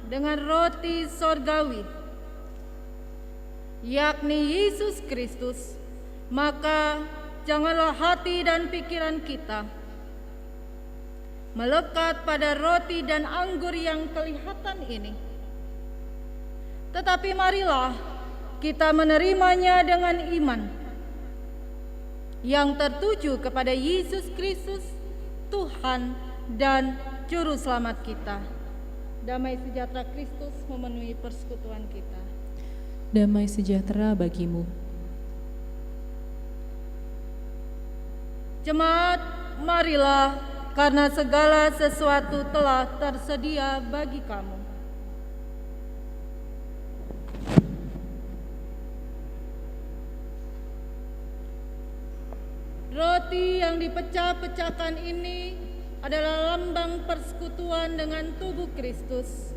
dengan roti sorgawi, yakni Yesus Kristus. Maka janganlah hati dan pikiran kita melekat pada roti dan anggur yang kelihatan ini, tetapi marilah kita menerimanya dengan iman yang tertuju kepada Yesus Kristus, Tuhan dan Juru Selamat kita. Damai sejahtera Kristus memenuhi persekutuan kita. Damai sejahtera bagimu. Jemaat, marilah, karena segala sesuatu telah tersedia bagi kamu. Roti yang dipecah-pecahkan ini adalah lambang persekutuan dengan tubuh Kristus.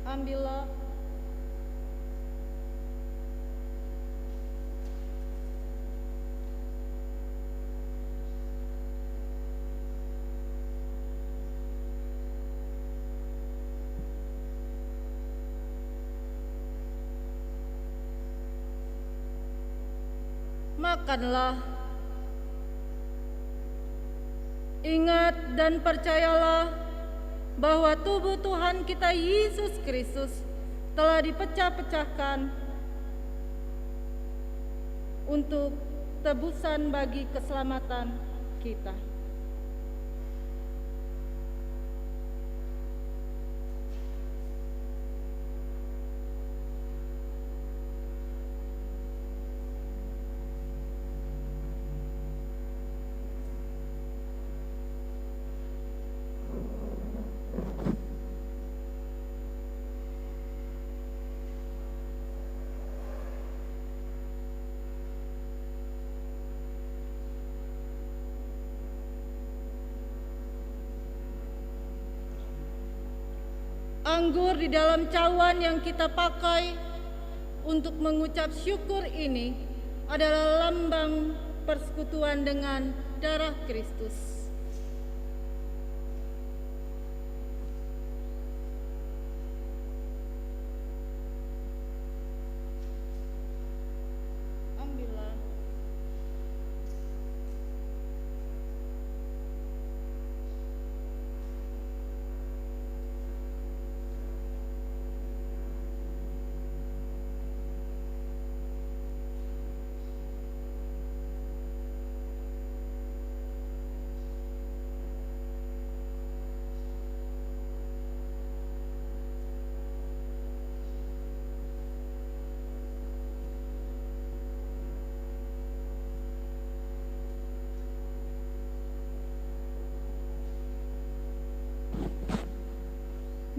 Ambillah. Makanlah. Ingat dan percayalah bahwa tubuh Tuhan kita Yesus Kristus telah dipecah-pecahkan untuk tebusan bagi keselamatan kita. Anggur di dalam cawan yang kita pakai untuk mengucap syukur ini adalah lambang persekutuan dengan darah Kristus.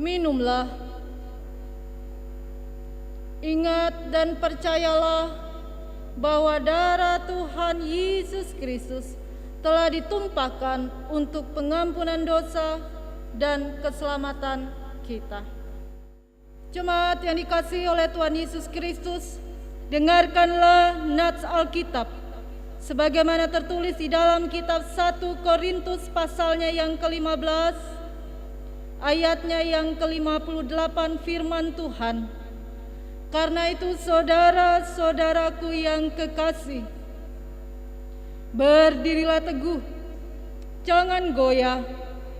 minumlah. Ingat dan percayalah bahwa darah Tuhan Yesus Kristus telah ditumpahkan untuk pengampunan dosa dan keselamatan kita. Jemaat yang dikasihi oleh Tuhan Yesus Kristus, dengarkanlah nats Alkitab sebagaimana tertulis di dalam kitab 1 Korintus pasalnya yang ke-15, ayatnya yang ke-58, firman Tuhan. Karena itu saudara-saudaraku yang kekasih, berdirilah teguh, jangan goyah,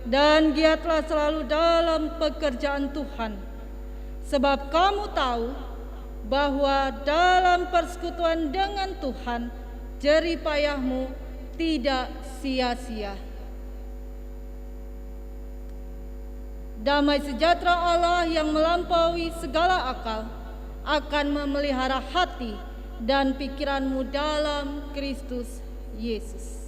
dan giatlah selalu dalam pekerjaan Tuhan. Sebab kamu tahu bahwa dalam persekutuan dengan Tuhan, jerih payahmu tidak sia-sia. Damai sejahtera Allah yang melampaui segala akal akan memelihara hati dan pikiranmu dalam Kristus Yesus.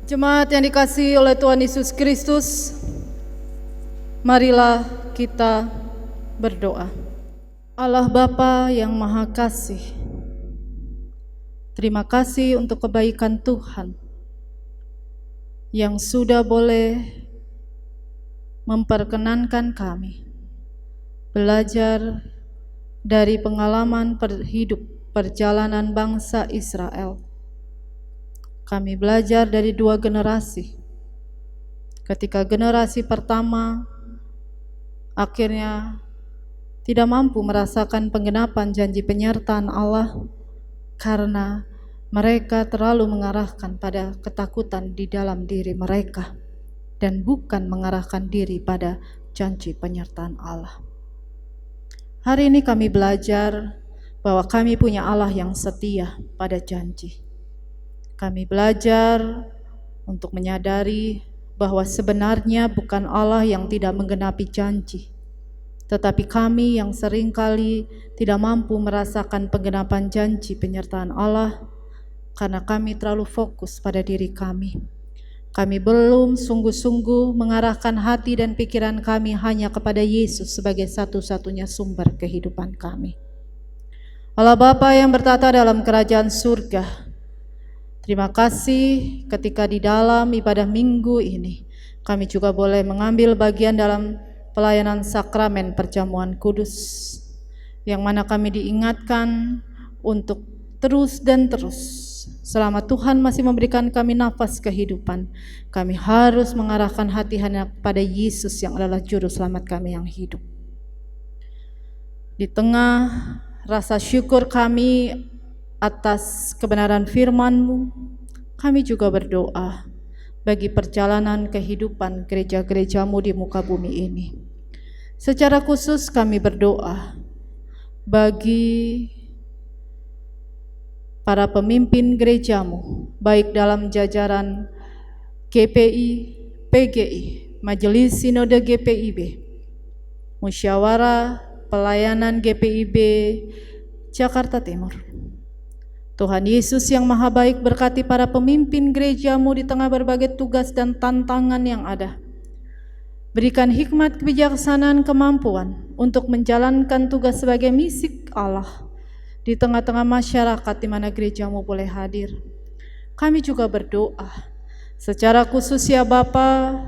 Jemaat yang dikasihi oleh Tuhan Yesus Kristus, marilah kita berdoa. Allah Bapa yang Maha Kasih, terima kasih untuk kebaikan Tuhan yang sudah boleh memperkenankan kami belajar dari pengalaman hidup perjalanan bangsa Israel. Kami belajar dari dua generasi. Ketika generasi pertama akhirnya tidak mampu merasakan penggenapan janji penyertaan Allah karena mereka terlalu mengarahkan pada ketakutan di dalam diri mereka dan bukan mengarahkan diri pada janji penyertaan Allah. Hari ini kami belajar bahwa kami punya Allah yang setia pada janji. Kami belajar untuk menyadari bahwa sebenarnya bukan Allah yang tidak menggenapi janji, tetapi kami yang seringkali tidak mampu merasakan penggenapan janji penyertaan Allah karena kami terlalu fokus pada diri kami. Kami belum sungguh-sungguh mengarahkan hati dan pikiran kami hanya kepada Yesus sebagai satu-satunya sumber kehidupan kami. Allah Bapa yang bertata dalam kerajaan surga, terima kasih ketika di dalam ibadah minggu ini kami juga boleh mengambil bagian dalam pelayanan sakramen perjamuan kudus. yang mana kami diingatkan untuk terus dan terus, selama Tuhan masih memberikan kami nafas kehidupan, kami harus mengarahkan hati hanya kepada Yesus yang adalah juru selamat kami yang hidup. Di tengah rasa syukur kami atas kebenaran firman-Mu, kami juga berdoa bagi perjalanan kehidupan gereja-gereja-Mu di muka bumi ini. Secara khusus kami berdoa bagi para pemimpin gereja-Mu, baik dalam jajaran GPI, PGI, Majelis Sinode GPIB, Musyawarah Pelayanan GPIB Jakarta Timur. Tuhan Yesus yang Maha Baik, berkati para pemimpin gereja-Mu di tengah berbagai tugas dan tantangan yang ada. Berikan hikmat, kebijaksanaan, kemampuan untuk menjalankan tugas sebagai misi Allah di tengah-tengah masyarakat di mana gereja-Mu boleh hadir. Kami juga berdoa secara khusus ya Bapa,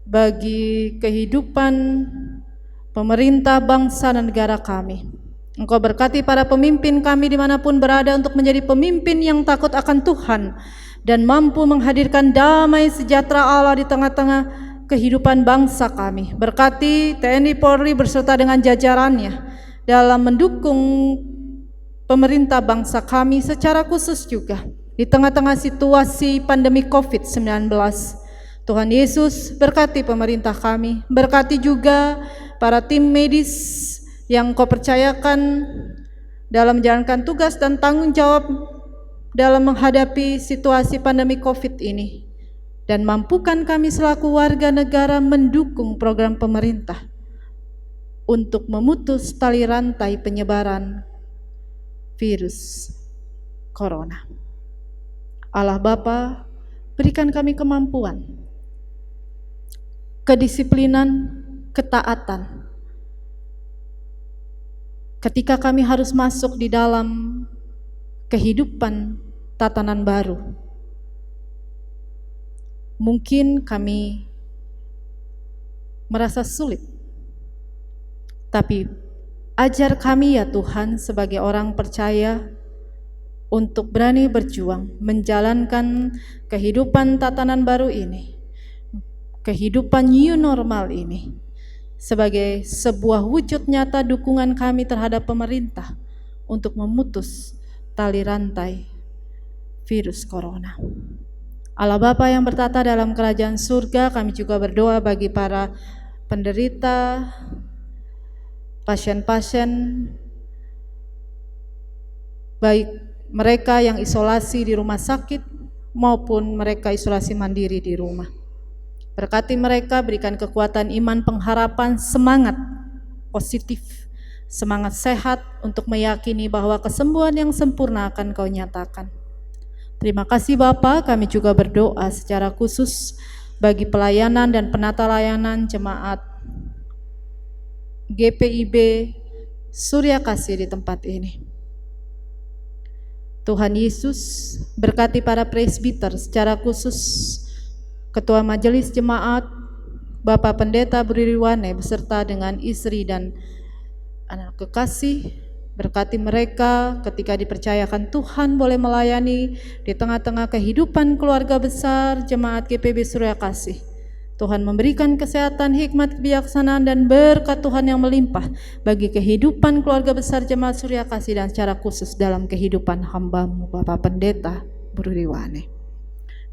bagi kehidupan pemerintah bangsa dan negara kami. Engkau berkati para pemimpin kami dimanapun berada untuk menjadi pemimpin yang takut akan Tuhan dan mampu menghadirkan damai sejahtera Allah di tengah-tengah kehidupan bangsa kami. Berkati TNI Polri beserta dengan jajarannya dalam mendukung pemerintah bangsa kami, secara khusus juga di tengah-tengah situasi pandemi COVID-19. Tuhan Yesus berkati pemerintah kami, berkati juga para tim medis yang Kau percayakan dalam menjalankan tugas dan tanggung jawab dalam menghadapi situasi pandemi COVID ini, dan mampukan kami selaku warga negara mendukung program pemerintah untuk memutus tali rantai penyebaran virus corona. Allah Bapa, berikan kami kemampuan, kedisiplinan, ketaatan ketika kami harus masuk di dalam kehidupan tatanan baru. Mungkin kami merasa sulit, tapi ajar kami ya Tuhan sebagai orang percaya untuk berani berjuang menjalankan kehidupan tatanan baru ini, kehidupan new normal ini, sebagai sebuah wujud nyata dukungan kami terhadap pemerintah untuk memutus tali rantai virus corona. Allah Bapa yang bertata dalam kerajaan surga, kami juga berdoa bagi para penderita, pasien-pasien, baik mereka yang isolasi di rumah sakit maupun mereka isolasi mandiri di rumah. Berkati mereka, berikan kekuatan iman, pengharapan, semangat positif, semangat sehat untuk meyakini bahwa kesembuhan yang sempurna akan Kau nyatakan. Terima kasih Bapa, kami juga berdoa secara khusus bagi pelayanan dan penata layanan jemaat GPIB Surya Kasih di tempat ini. Tuhan Yesus berkati para presbiter, secara khusus Ketua Majelis Jemaat Bapak Pendeta Bririwane beserta dengan istri dan anak kekasih. Berkati mereka ketika dipercayakan Tuhan boleh melayani di tengah-tengah kehidupan keluarga besar Jemaat GPIB Surya Kasih. Tuhan memberikan kesehatan, hikmat, kebijaksanaan dan berkat Tuhan yang melimpah bagi kehidupan keluarga besar Jemaat Surya Kasih dan secara khusus dalam kehidupan hamba-Mu Bapak Pendeta Bririwane.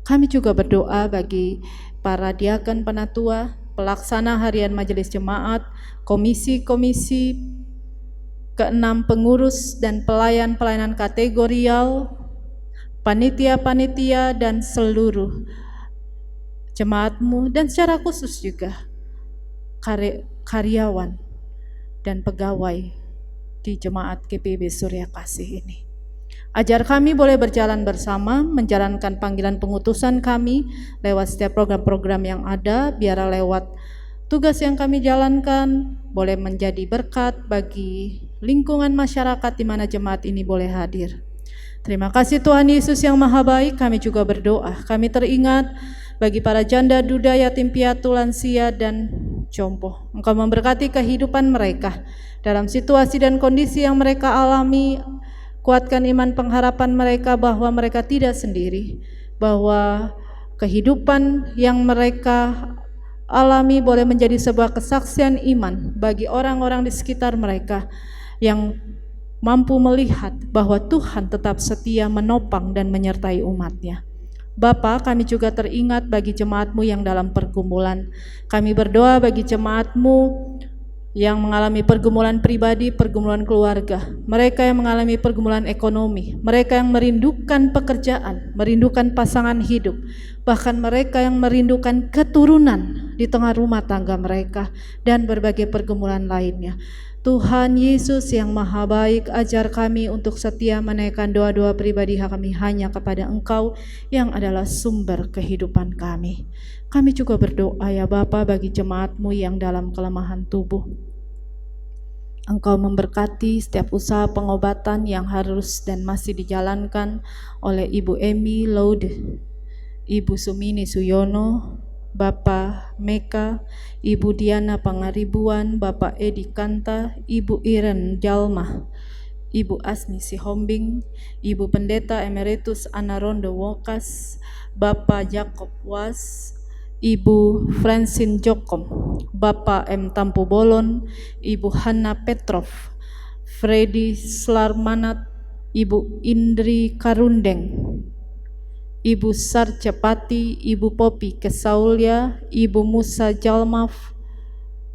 Kami juga berdoa bagi para diaken penatua, pelaksana harian majelis jemaat, komisi-komisi ke-6 pengurus dan pelayanan kategorial, panitia-panitia dan seluruh jemaat-Mu, dan secara khusus juga karyawan dan pegawai di Jemaat GPIB Surya Kasih ini. Ajar kami boleh berjalan bersama, menjalankan panggilan pengutusan kami lewat setiap program-program yang ada, biar lewat tugas yang kami jalankan boleh menjadi berkat bagi lingkungan masyarakat di mana jemaat ini boleh hadir. Terima kasih Tuhan Yesus yang Maha Baik, kami juga berdoa. Kami teringat bagi para janda, duda, yatim piatu, lansia, dan Compo. Engkau memberkati kehidupan mereka dalam situasi dan kondisi yang mereka alami. Kuatkan iman pengharapan mereka bahwa mereka tidak sendiri, bahwa kehidupan yang mereka alami boleh menjadi sebuah kesaksian iman bagi orang-orang di sekitar mereka yang mampu melihat bahwa Tuhan tetap setia menopang dan menyertai umat-Nya. Bapa, kami juga teringat bagi jemaat-Mu yang dalam pergumulan. Kami berdoa bagi jemaat-Mu yang mengalami pergumulan pribadi, pergumulan keluarga, mereka yang mengalami pergumulan ekonomi, mereka yang merindukan pekerjaan, merindukan pasangan hidup, bahkan mereka yang merindukan keturunan di tengah rumah tangga mereka, dan berbagai pergumulan lainnya. Tuhan Yesus yang Maha Baik, ajar kami untuk setia menaikkan doa-doa pribadi kami hanya kepada Engkau yang adalah sumber kehidupan kami. Kami juga berdoa ya Bapa bagi jemaat-Mu yang dalam kelemahan tubuh. Engkau memberkati setiap usaha pengobatan yang harus dan masih dijalankan oleh Ibu Emi Laude, Ibu Sumini Suyono, Bapak Meka, Ibu Diana Pangaribuan, Bapak Edi Kanta, Ibu Iren Jalmah, Ibu Asni Sihombing, Ibu Pendeta Emeritus Ana Rondo Wokas, Bapak Jacob Was, Ibu Francine Jokom, Bapak M. Tampu Bolon, Ibu Hanna Petrov, Freddy Slarmanat, Ibu Indri Karundeng, Ibu Sarcepati, Ibu Popi Kesaulia, Ibu Musa Jalmaf,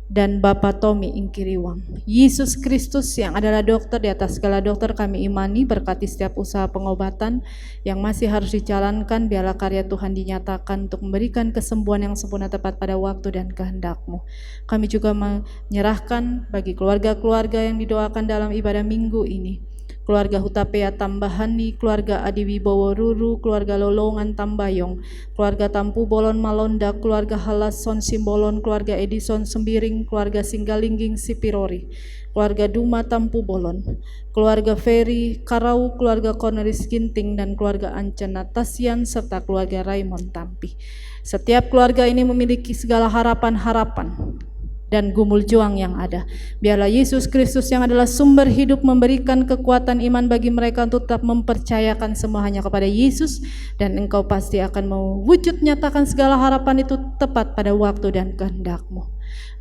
dan Bapak Tommy Ingkiriwang. Yesus Kristus yang adalah dokter di atas segala dokter, kami imani, berkati setiap usaha pengobatan yang masih harus dijalankan. Biarlah karya Tuhan dinyatakan untuk memberikan kesembuhan yang sempurna tepat pada waktu dan kehendak-Mu. Kami juga menyerahkan bagi keluarga-keluarga yang didoakan dalam ibadah minggu ini, keluarga Hutapea Tambahani, keluarga Adi Wibowo Ruru, keluarga Lolongan Tambayong, keluarga Tampu Bolon Malonda, keluarga Halason Simbolon, keluarga Edison Sembiring, keluarga Singgalingging Sipirori, keluarga Duma Tampu Bolon, keluarga Ferry Karau, keluarga Cornelis Ginting, dan keluarga Ancena Tasian, serta keluarga Raymond Tampi. Setiap keluarga ini memiliki segala harapan-harapan dan gumul juang yang ada. Biarlah Yesus Kristus yang adalah sumber hidup memberikan kekuatan iman bagi mereka untuk tetap mempercayakan semuanya kepada Yesus, dan Engkau pasti akan mewujud nyatakan segala harapan itu tepat pada waktu dan kehendak-Mu.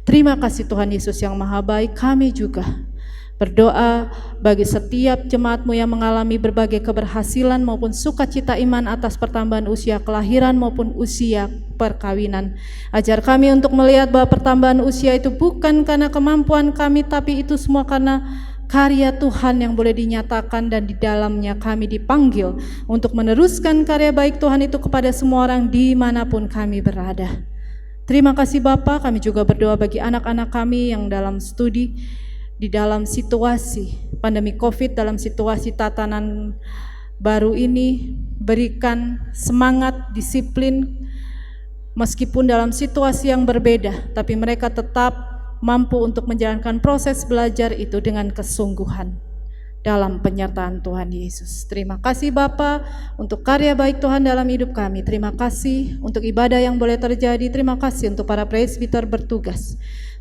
Terima kasih Tuhan Yesus yang Maha Baik. Kami juga berdoa bagi setiap jemaat-Mu yang mengalami berbagai keberhasilan maupun sukacita iman atas pertambahan usia kelahiran maupun usia perkawinan. Ajar kami untuk melihat bahwa pertambahan usia itu bukan karena kemampuan kami, tapi itu semua karena karya Tuhan yang boleh dinyatakan, dan di dalamnya kami dipanggil untuk meneruskan karya baik Tuhan itu kepada semua orang dimanapun kami berada. Terima kasih Bapa. Kami juga berdoa bagi anak-anak kami yang dalam studi di dalam situasi pandemi COVID, dalam situasi tatanan baru ini. Berikan semangat, disiplin, meskipun dalam situasi yang berbeda, tapi mereka tetap mampu untuk menjalankan proses belajar itu dengan kesungguhan dalam penyertaan Tuhan Yesus. Terima kasih Bapa untuk karya baik Tuhan dalam hidup kami. Terima kasih untuk ibadah yang boleh terjadi. Terima kasih untuk para presbiter bertugas.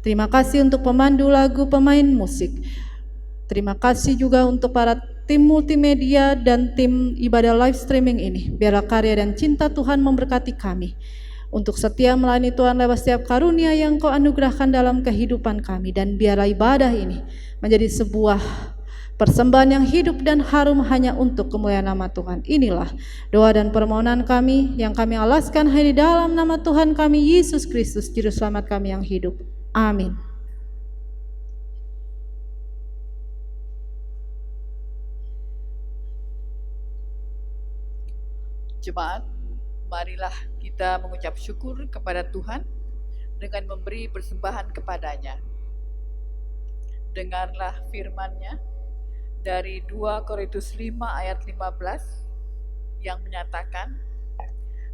Terima kasih untuk pemandu lagu, pemain musik. Terima kasih juga untuk para tim multimedia dan tim ibadah live streaming ini. Biarlah karya dan cinta Tuhan memberkati kami untuk setia melayani Tuhan lewat setiap karunia yang Kau anugerahkan dalam kehidupan kami. Dan biarlah ibadah ini menjadi sebuah persembahan yang hidup dan harum hanya untuk kemuliaan nama Tuhan. Inilah doa dan permohonan kami yang kami alaskan hanya di dalam nama Tuhan kami Yesus Kristus, Juru Selamat kami yang hidup. Amin. Jemaat, marilah kita mengucap syukur kepada Tuhan dengan memberi persembahan kepadanya. Dengarlah firman-Nya dari 2 Korintus 5 ayat 15 yang menyatakan,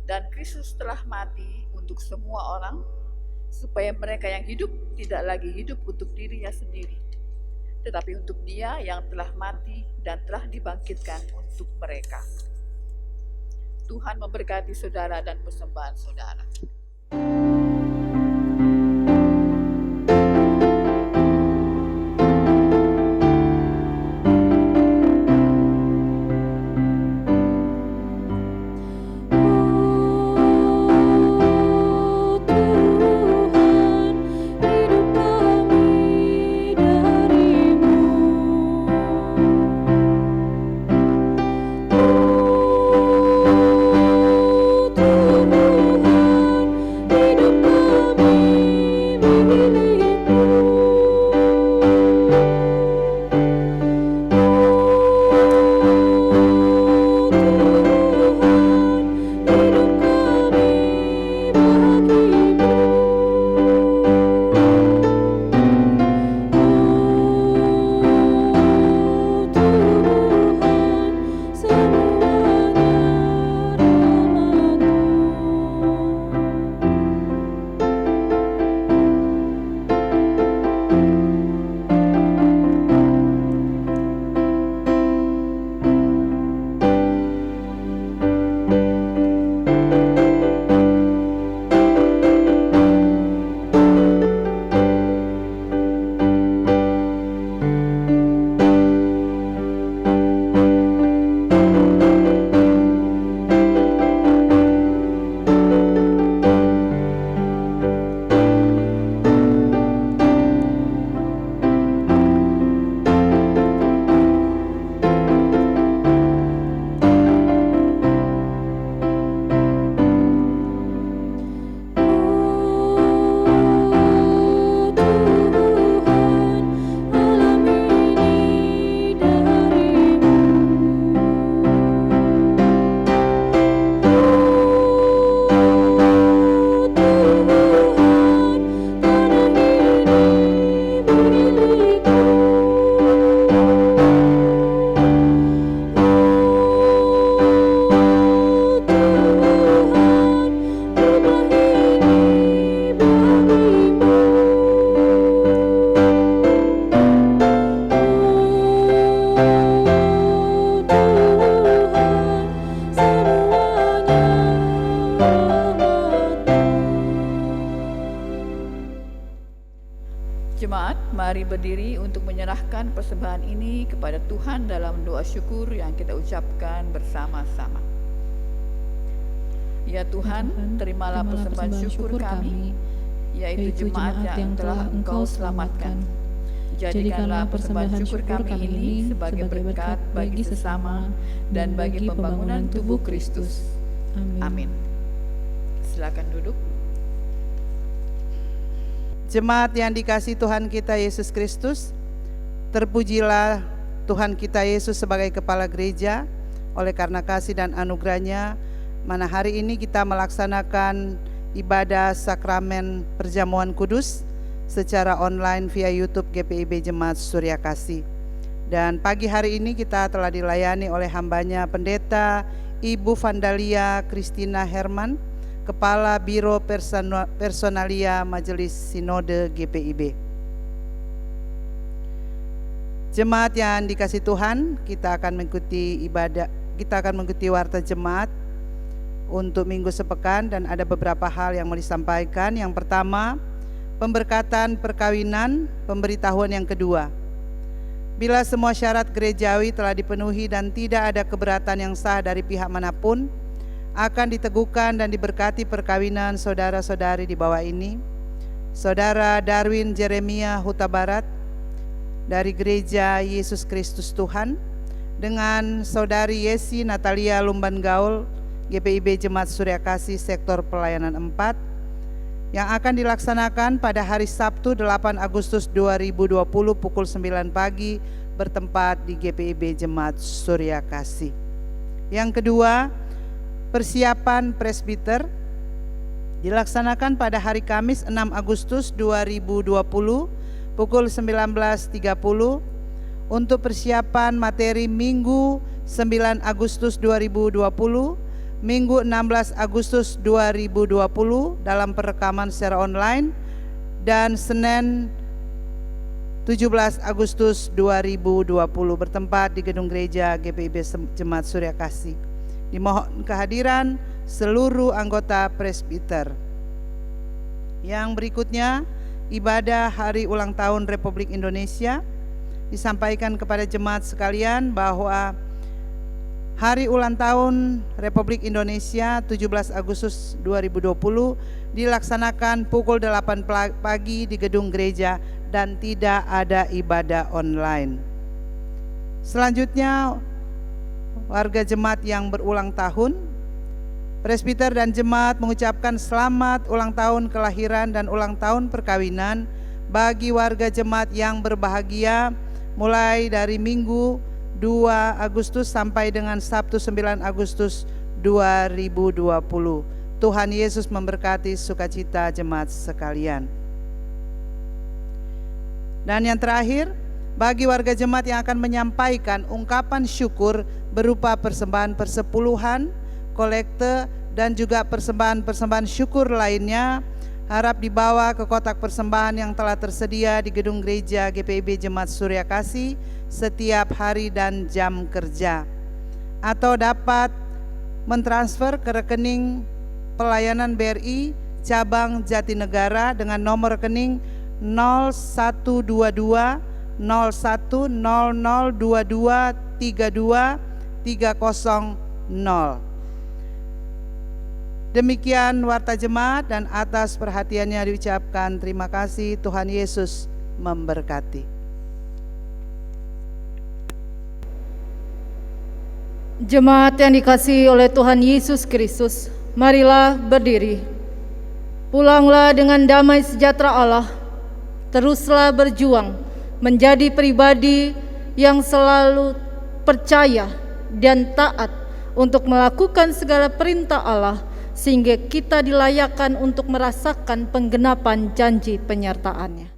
dan Kristus telah mati untuk semua orang, supaya mereka yang hidup tidak lagi hidup untuk dirinya sendiri, tetapi untuk Dia yang telah mati dan telah dibangkitkan untuk mereka. Tuhan memberkati saudara dan persembahan saudara. Jemaat, mari berdiri untuk menyerahkan persembahan ini kepada Tuhan dalam doa syukur yang kita ucapkan bersama-sama. Ya Tuhan, terimalah persembahan syukur kami, yaitu jemaat yang telah Engkau selamatkan. Jadikanlah persembahan syukur kami ini sebagai berkat bagi sesama dan bagi pembangunan tubuh Kristus. Amin. Silakan duduk. Jemaat yang dikasihi Tuhan kita Yesus Kristus, terpujilah Tuhan kita Yesus sebagai Kepala Gereja. Oleh karena kasih dan anugerahnya, mana hari ini kita melaksanakan ibadah sakramen perjamuan kudus secara online via YouTube GPIB Jemaat Surya Kasih. Dan pagi hari ini kita telah dilayani oleh hambanya Pendeta Ibu Vandalia Christina Herman, Kepala Biro Personalia Majelis Sinode GPIB. Jemaat yang dikasihi Tuhan, kita akan mengikuti warta jemaat untuk minggu sepekan, dan ada beberapa hal yang mau disampaikan. Yang pertama, pemberkatan perkawinan, pemberitahuan yang kedua. Bila semua syarat gerejawi telah dipenuhi dan tidak ada keberatan yang sah dari pihak manapun, akan diteguhkan dan diberkati perkawinan saudara-saudari di bawah ini. Saudara Darwin Jeremia Huta Barat dari Gereja Yesus Kristus Tuhan dengan Saudari Yesi Natalia Lumban Gaul GPIB Jemaat Surya Kasih Sektor Pelayanan 4 yang akan dilaksanakan pada hari Sabtu 8 Agustus 2020 pukul 9 pagi bertempat di GPIB Jemaat Surya Kasih. Yang kedua, persiapan presbiter dilaksanakan pada hari Kamis 6 Agustus 2020 pukul 19.30 untuk persiapan materi Minggu 9 Agustus 2020, Minggu 16 Agustus 2020 dalam perekaman secara online, dan Senin 17 Agustus 2020 bertempat di Gedung Gereja GPIB Jemaat Surya Kasih. Dimohon kehadiran seluruh anggota presbiter. Yang berikutnya, ibadah hari ulang tahun Republik Indonesia. Disampaikan kepada jemaat sekalian bahwa hari ulang tahun Republik Indonesia 17 Agustus 2020 dilaksanakan pukul 8 pagi di gedung gereja dan tidak ada ibadah online. Selanjutnya, warga jemaat yang berulang tahun, presbiter dan jemaat mengucapkan selamat ulang tahun kelahiran dan ulang tahun perkawinan bagi warga jemaat yang berbahagia mulai dari Minggu 2 Agustus sampai dengan Sabtu 9 Agustus 2020. Tuhan Yesus memberkati sukacita jemaat sekalian. Dan yang terakhir, bagi warga jemaat yang akan menyampaikan ungkapan syukur berupa persembahan persepuluhan, kolekte, dan juga persembahan-persembahan syukur lainnya, harap dibawa ke kotak persembahan yang telah tersedia di gedung gereja GPIB Jemaat Surya Kasih setiap hari dan jam kerja, atau dapat mentransfer ke rekening pelayanan BRI cabang Jatinegara dengan nomor rekening 0122 01002232 Demikian warta jemaat, dan atas perhatiannya diucapkan terima kasih. Tuhan Yesus memberkati. Jemaat yang dikasihi oleh Tuhan Yesus Kristus, marilah berdiri. Pulanglah dengan damai sejahtera Allah. Teruslah berjuang menjadi pribadi yang selalu percaya dan taat untuk melakukan segala perintah Allah, sehingga kita dilayakkan untuk merasakan penggenapan janji penyertaan-Nya.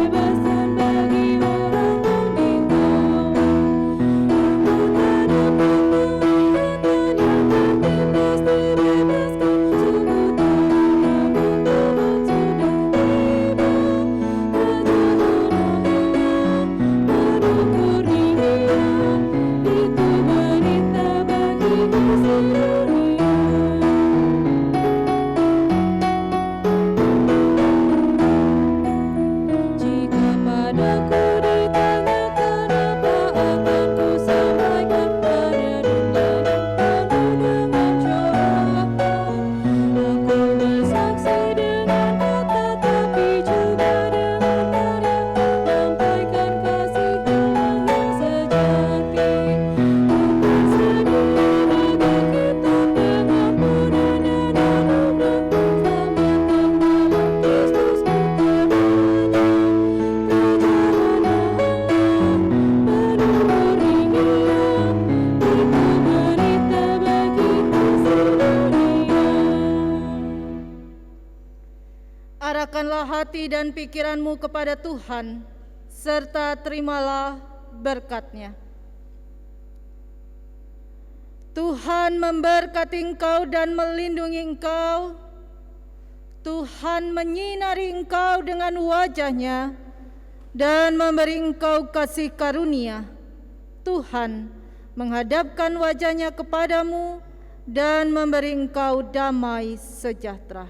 Kebebasan bagi orang-orang hati dan pikiranmu kepada Tuhan, serta terimalah berkat-Nya. Tuhan memberkati engkau dan melindungi engkau. Tuhan menyinari engkau dengan wajah-Nya dan memberi engkau kasih karunia. Tuhan menghadapkan wajah-Nya kepadamu dan memberi engkau damai sejahtera.